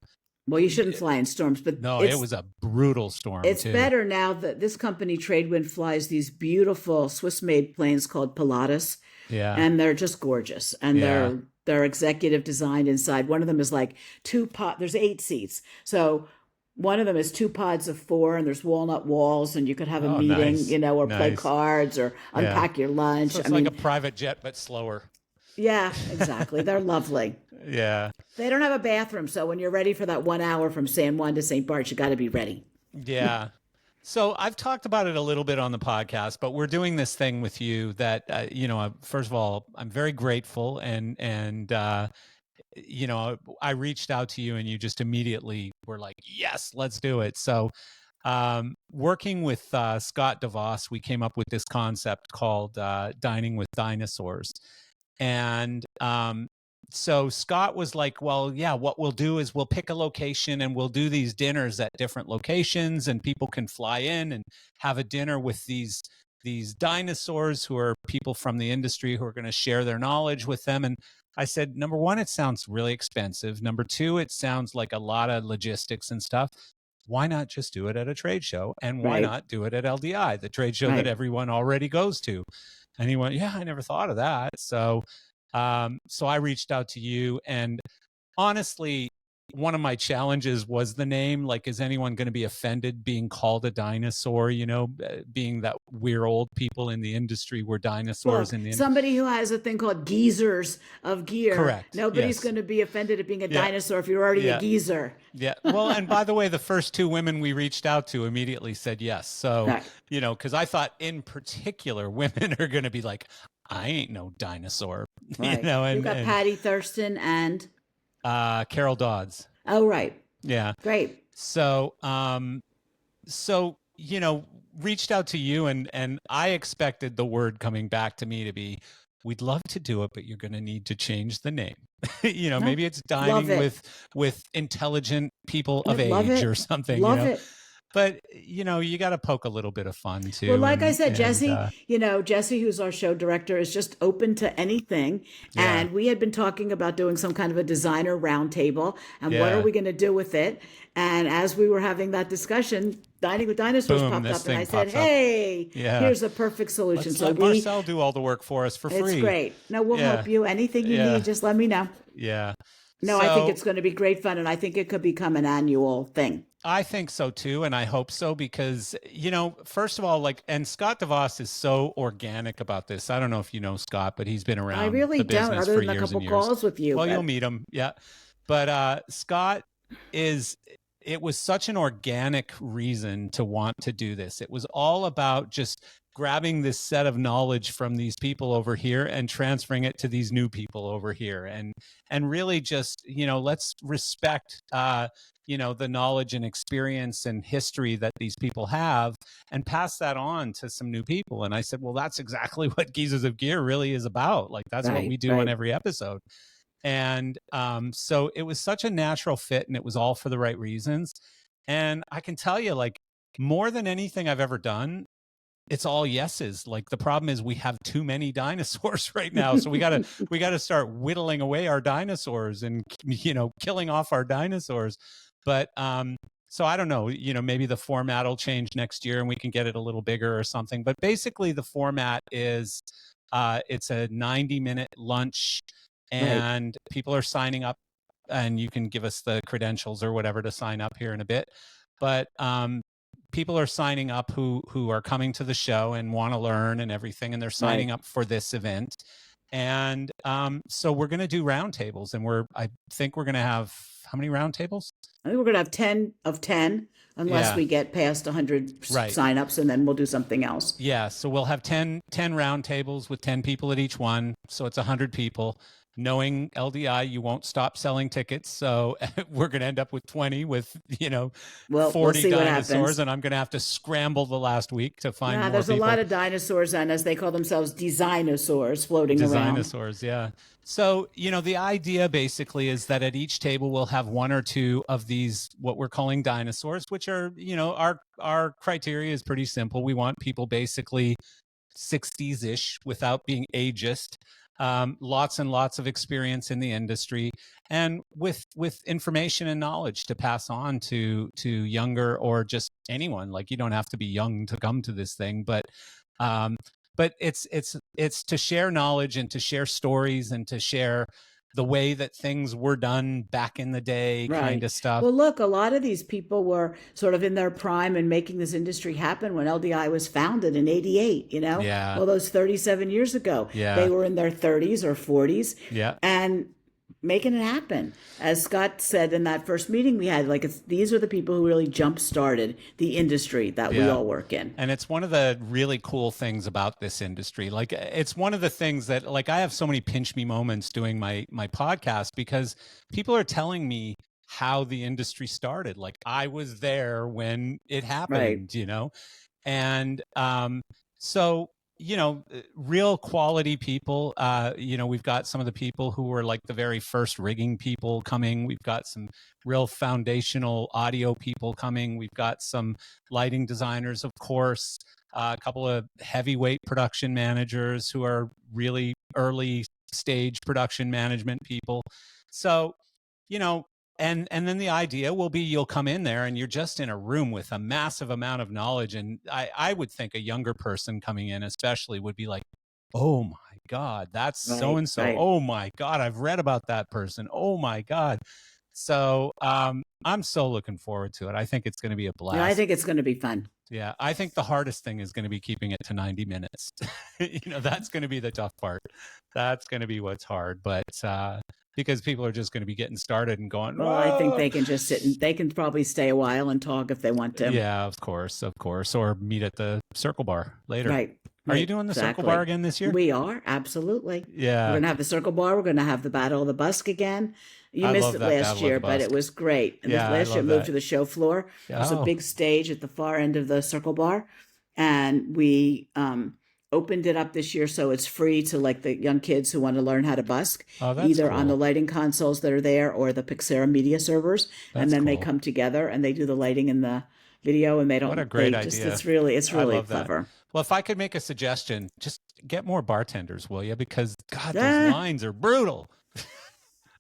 Well, you shouldn't fly in storms, but no, it was a brutal storm. It's better now that this company Tradewind flies these beautiful Swiss-made planes called Pilatus. Yeah. And they're just gorgeous. And they're executive designed inside. One of them is like there's 8 seats. So one of them is 2 pods of 4, and there's walnut walls, and you could have a meeting, or play cards or unpack your lunch. So it's like a private jet, but slower. Yeah, exactly. They're lovely. Yeah. They don't have a bathroom, so when you're ready for that 1 hour from San Juan to St. Bart's, you got to be ready. Yeah. So I've talked about it a little bit on the podcast, but we're doing this thing with you that, first of all, I'm very grateful. And I reached out to you and you just immediately were like, yes, let's do it. So working with Scott DeVos, we came up with this concept called Dining with Dinosaurs. And so Scott was like, well, yeah, what we'll do is we'll pick a location and we'll do these dinners at different locations, and people can fly in and have a dinner with these dinosaurs who are people from the industry who are going to share their knowledge with them. And I said, number one, it sounds really expensive. Number two, it sounds like a lot of logistics and stuff. Why not just do it at a trade show? And why not do it at LDI, the trade show that everyone already goes to? And he went, yeah, I never thought of that. So I reached out to you, and honestly, one of my challenges was the name. Like, is anyone going to be offended being called a dinosaur? Being that we're old people in the industry, we're dinosaurs. Somebody who has a thing called geezers of gear. Correct. Nobody's going to be offended at being a dinosaur if you're already a geezer. Yeah. Well, and by the way, the first 2 women we reached out to immediately said yes. So, because I thought in particular, women are going to be like, I ain't no dinosaur. Right. You've got Patty Thurston and Carol Dodds. Oh, right. Yeah. Great. So, reached out to you, and I expected the word coming back to me to be, we'd love to do it, but you're going to need to change the name. Maybe it's dining with intelligent people of age or something. Love it. But, you got to poke a little bit of fun too. Well, like I said, Jesse, Jesse, who's our show director, is just open to anything. Yeah. And we had been talking about doing some kind of a designer roundtable and what are we going to do with it? And as we were having that discussion, Dining with Dinosaurs popped up, and I said, hey, here's a perfect solution. Let's let Marcel do all the work for us for free. It's great. No, we'll help you. Anything you need, just let me know. Yeah. No, I think it's going to be great fun, and I think it could become an annual thing. I think so too, and I hope so, because, you know, first of all, like, and Scott DeVos is so organic about this. I don't know if you know Scott, but he's been around I really the don't, business other for than a years couple and years. calls with you. Well, you'll meet him, yeah. But Scott is. It was such an organic reason to want to do this. It was all about just grabbing this set of knowledge from these people over here and transferring it to these new people over here, and really just, you know, let's respect you know, the knowledge and experience and history that these people have, and pass that on to some new people. And I said, well, that's exactly what Geezers of Gear really is about. Like, that's what we do on every episode. And so it was such a natural fit, and it was all for the right reasons. And I can tell you, like, more than anything I've ever done, it's all yeses. Like, the problem is we have too many dinosaurs right now. So we gotta start whittling away our dinosaurs and, you know, killing off our dinosaurs. But so I don't know, you know, maybe the format will change next year and we can get it a little bigger or something. But basically the format is it's a 90-minute lunch, and people are signing up, and you can give us the credentials or whatever to sign up here in a bit. But people are signing up who are coming to the show and want to learn and everything, and they're signing up for this event. And so we're going to do roundtables, and I think we're going to have, how many roundtables? I think we're going to have 10 of 10, unless we get past 100 signups, and then we'll do something else. Yeah, so we'll have 10 roundtables with 10 people at each one. So it's 100 people. Knowing LDI, you won't stop selling tickets. So we're going to end up with 20 with, you know, 40 dinosaurs. And I'm going to have to scramble the last week to find more there's people. A lot of dinosaurs, and as they call themselves, dinosaurs floating around. Dinosaurs, yeah. So, you know, the idea basically is that at each table we'll have one or two of these, what we're calling dinosaurs, which are, you know, our criteria is pretty simple. We want people basically 60s-ish without being ageist. Lots and lots of experience in the industry, and with information and knowledge to pass on to younger, or just anyone. Like, you don't have to be young to come to this thing, but it's to share knowledge and to share stories and to share the way that things were done back in the day, kind of stuff. Well, look, a lot of these people were sort of in their prime and making this industry happen when LDI was founded in '88, you know? Yeah. Well, those 37 years ago. Yeah. They were in their 30s or 40s. Yeah. And making it happen. As Scott said in that first meeting we had, like, these are the people who really jump-started the industry that we all work in. And it's one of the really cool things about this industry. Like, it's one of the things that, like, I have so many pinch me moments doing my podcast, because people are telling me how the industry started. Like, I was there when it happened, you know? And so, you know, real quality people. You know, we've got some of the people who were like the very first rigging people coming. We've got some real foundational audio people coming. We've got some lighting designers, of course, a couple of heavyweight production managers who are really early stage production management people. So, you know, and then the idea will be you'll come in there and you're just in a room with a massive amount of knowledge. And I would think a younger person coming in especially would be like, oh my God, that's so-and-so. Oh my God, I've read about that person. Oh my God. So I'm so looking forward to it. I think it's going to be a blast. Yeah, I think it's going to be fun. Yeah, I think the hardest thing is going to be keeping it to 90 minutes. You know, that's going to be the tough part. That's going to be what's hard. But because people are just going to be getting started and going, well, I think they can just sit and they can probably stay a while and talk if they want to. Yeah, of course. Or meet at the Circle Bar later. Right. Are you doing the Circle Bar again this year? We are, absolutely. Yeah. We're going to have the Circle Bar. We're going to have the Battle of the Busk again. You missed it last year, but it was great. And last year it moved to the show floor. There's a big stage at the far end of the Circle Bar. And we opened it up this year, so it's free to, like, the young kids who want to learn how to busk, either on the lighting consoles that are there or the Pixera media servers. And then they come together and they do the lighting and the video, and they don't. What a great idea! It's really clever. Well, if I could make a suggestion, just get more bartenders, will you? Because God, those lines are brutal.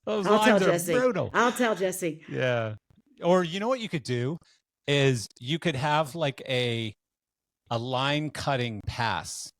Those lines are brutal. I'll tell Jesse. Yeah. Or you know what you could do is you could have like a line cutting pass.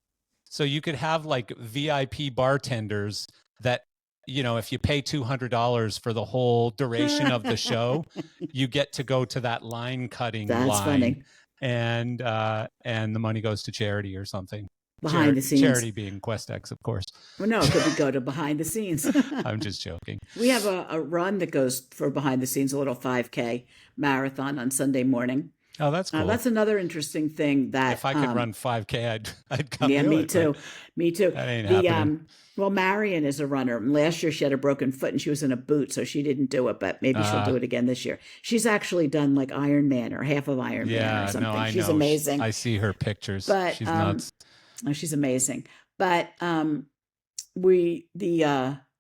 So you could have like VIP bartenders that if you pay $200 for the whole duration of the show, you get to go to that line cutting line. That's funny. And the money goes to charity or something. Behind the scenes. Charity being Questex, of course. Well, no, it could go to behind the scenes. I'm just joking. We have a run that goes for behind the scenes, a little 5K marathon on Sunday morning. Oh, that's cool. That's another interesting thing that if I could run 5K, I'd come. Yeah, me too. Me too. That ain't happening. Well, Marion is a runner. Last year she had a broken foot and she was in a boot, so she didn't do it. But maybe she'll do it again this year. She's actually done like Ironman or half of Ironman or something. No, I She's know. amazing. I see her pictures. But she's nuts. She's amazing. But the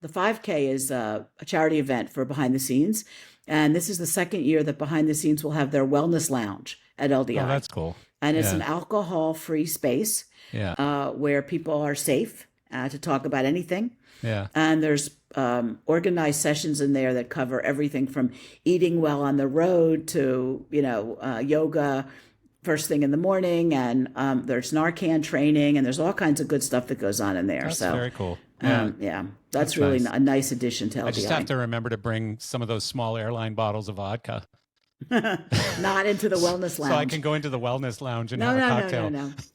5K is a charity event for behind the scenes, and this is the second year that behind the scenes will have their wellness lounge at LDI. Oh, that's cool. And it's an alcohol-free space where people are safe to talk about anything. Yeah. And there's organized sessions in there that cover everything from eating well on the road to, yoga first thing in the morning. And there's Narcan training, and there's all kinds of good stuff that goes on in there. That's very cool. That's really nice. A nice addition to LDI. I just have to remember to bring some of those small airline bottles of vodka. Not into the wellness lounge. So I can go into the wellness lounge and have a cocktail.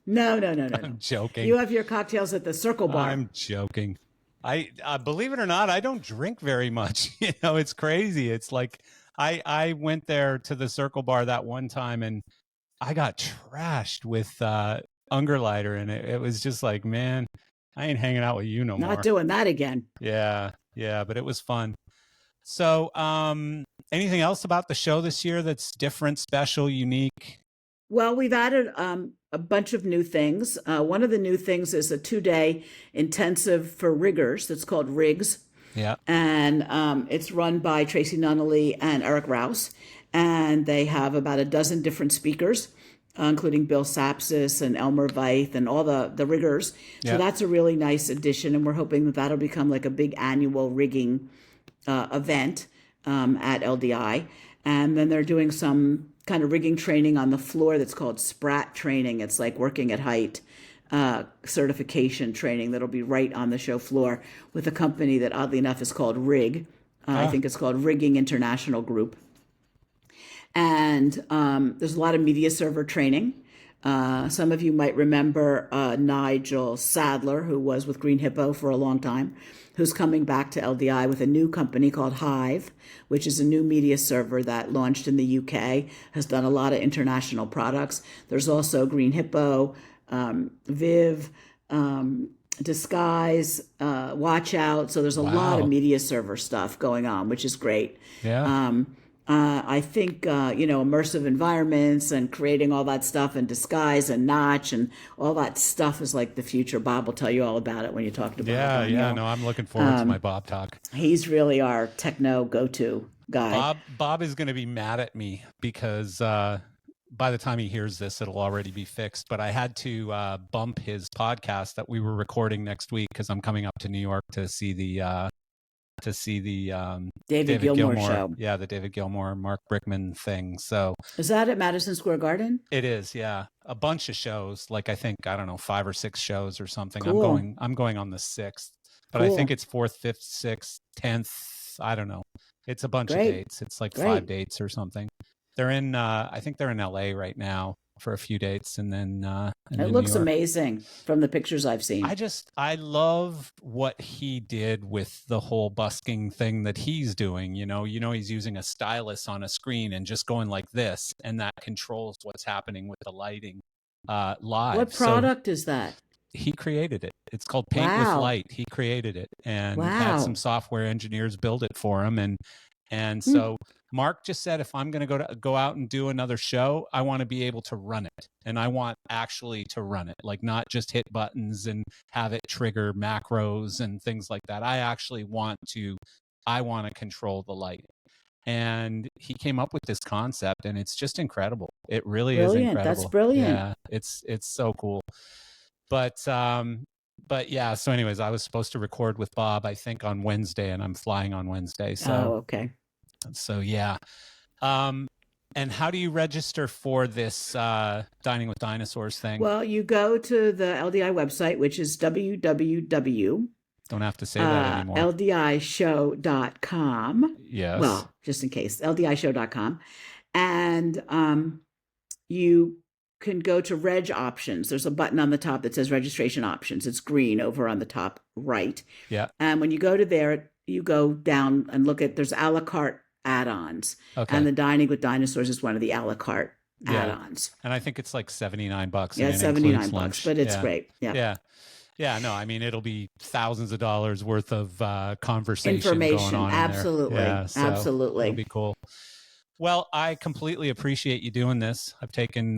No. I'm joking. You have your cocktails at the Circle Bar. I'm joking. I believe it or not, I don't drink very much. It's crazy. It's like I went there to the Circle Bar that one time and I got trashed with Ungerleider, and it was just like, man, I ain't hanging out with you no more. Not doing that again. Yeah, but it was fun. So, anything else about the show this year that's different, special, unique? Well, we've added a bunch of new things. One of the new things is a 2-day intensive for riggers that's called Rigs. Yeah. And it's run by Tracy Nunnally and Eric Rouse. And they have about a dozen different speakers, including Bill Sapsis and Elmer Veith and all the riggers. So that's a really nice addition. And we're hoping that that'll become like a big annual rigging event at LDI. And then they're doing some kind of rigging training on the floor that's called Sprat training. It's like working at height certification training that'll be right on the show floor with a company that oddly enough is called Rig. I think it's called Rigging International Group. And there's a lot of media server training. Some of you might remember Nigel Sadler, who was with Green Hippo for a long time, who's coming back to LDI with a new company called Hive, which is a new media server that launched in the UK, has done a lot of international products. There's also Green Hippo, Viv, Disguise, Watch Out. So there's a lot of media server stuff going on, which is great. Yeah. I think, immersive environments and creating all that stuff and Disguise and Notch and all that stuff is like the future. Bob will tell you all about it when you talk to Bob. No, I'm looking forward to my Bob talk. He's really our techno go-to guy. Bob is going to be mad at me because by the time he hears this, it'll already be fixed. But I had to bump his podcast that we were recording next week because I'm coming up to New York to see the David Gilmour show. Yeah, the David Gilmour, Mark Brickman thing. So is that at Madison Square Garden? It is, yeah. A bunch of shows, like I think, 5 or 6 shows or something. Cool. I'm going on the 6th. But cool. I think it's 4th, 5th, 6th, 10th. I don't know. It's a bunch of dates. It's like 5 dates or something. They're in I think they're in LA right now for a few dates, and then it looks amazing from the pictures I've seen. I love what he did with the whole busking thing that he's doing. He's using a stylus on a screen and just going like this, and that controls what's happening with the lighting live. What product is that? He created it. It's called Paint with Light. He created it and had some software engineers build it for him, and so Mark just said, if I'm going to go out and do another show, I want to be able to run it. And I want actually to run it, like not just hit buttons and have it trigger macros and things like that. I want to control the lighting. And he came up with this concept, and it's just incredible. It really is incredible. That's brilliant. Yeah, it's so cool. But yeah, so anyways, I was supposed to record with Bob, I think on Wednesday, and I'm flying on Wednesday. So okay. So yeah. And how do you register for this Dining with Dinosaurs thing? Well, you go to the LDI website, which is www.ldi Don't have to say that anymore. LDIshow.com. Yes. Well, just in case, LDIshow.com. And you can go to reg options. There's a button on the top that says registration options. It's green over on the top right. Yeah. And when you go to there, you go down and look at, there's a la carte add-ons. Okay. And the Dining with Dinosaurs is one of the a la carte add-ons. And I think it's like $79. Yeah, it's $79, but it's great. Yeah. Yeah, no, I mean, it'll be thousands of dollars worth of conversation information going on. Absolutely. In there. Yeah, so absolutely. It'll be cool. Well, I completely appreciate you doing this. I've taken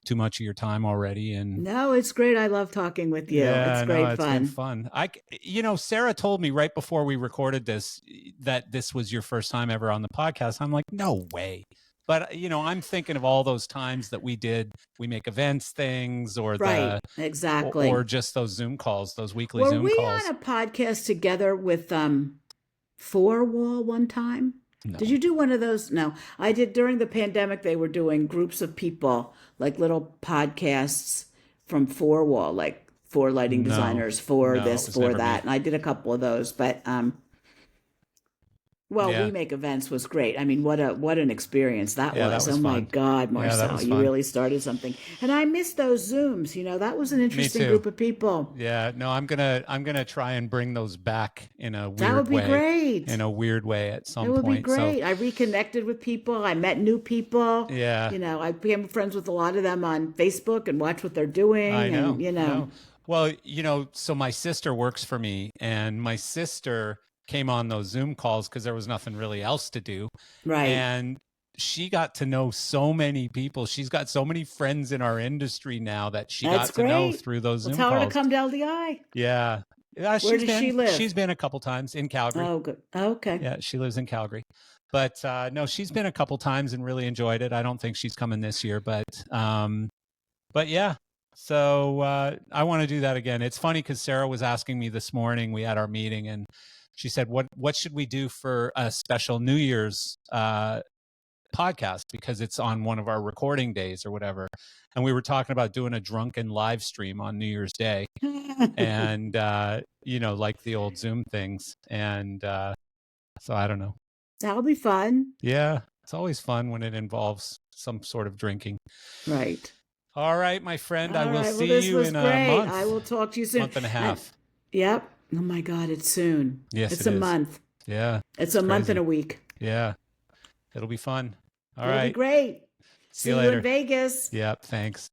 too much of your time already, and no, it's great. I love talking with you. It's great fun. It's been fun. Sarah told me right before we recorded this that this was your first time ever on the podcast. I'm like, no way. But, I'm thinking of all those times that we make events things or exactly. Or just those Zoom calls, those weekly Zoom calls. Were we on a podcast together with Four Wall one time? No. Did you do one of those? No, I did during the pandemic. They were doing groups of people, like little podcasts from Four Wall, like four lighting designers, for that. And I did a couple of those, but We Make Events was great. I mean, what an experience that was. That was fun. My God, Marcel, you really started something. And I missed those Zooms. That was an interesting group of people. Yeah, no, I'm gonna try and bring those back in a weird way. That would be great. In a weird way at some point. It would be great. I reconnected with people. I met new people. Yeah. I became friends with a lot of them on Facebook and watch what they're doing. I know. And, Well, so my sister works for me, and my sister came on those Zoom calls because there was nothing really else to do. Right. And she got to know so many people. She's got so many friends in our industry now that she got to know through those Zoom calls. Tell her to come to LDI. Yeah. Where does she live? She's been a couple times in Calgary. Oh, good. Okay. Yeah, she lives in Calgary. But no, she's been a couple times and really enjoyed it. I don't think she's coming this year, but yeah. So I want to do that again. It's funny because Sarah was asking me this morning. We had our meeting, and she said, what should we do for a special New Year's podcast, because it's on one of our recording days or whatever. And we were talking about doing a drunken live stream on New Year's Day and, like the old Zoom things. And so I don't know. That'll be fun. Yeah. It's always fun when it involves some sort of drinking. Right. All right, my friend. I will see you in a month. I will talk to you soon. Month and a half. Yep. Oh my God, it's soon. Yes, it's a month. Yeah. It's a month and a week. Yeah. It'll be fun. All right. It'll be great. See you later in Vegas. Yep. Thanks.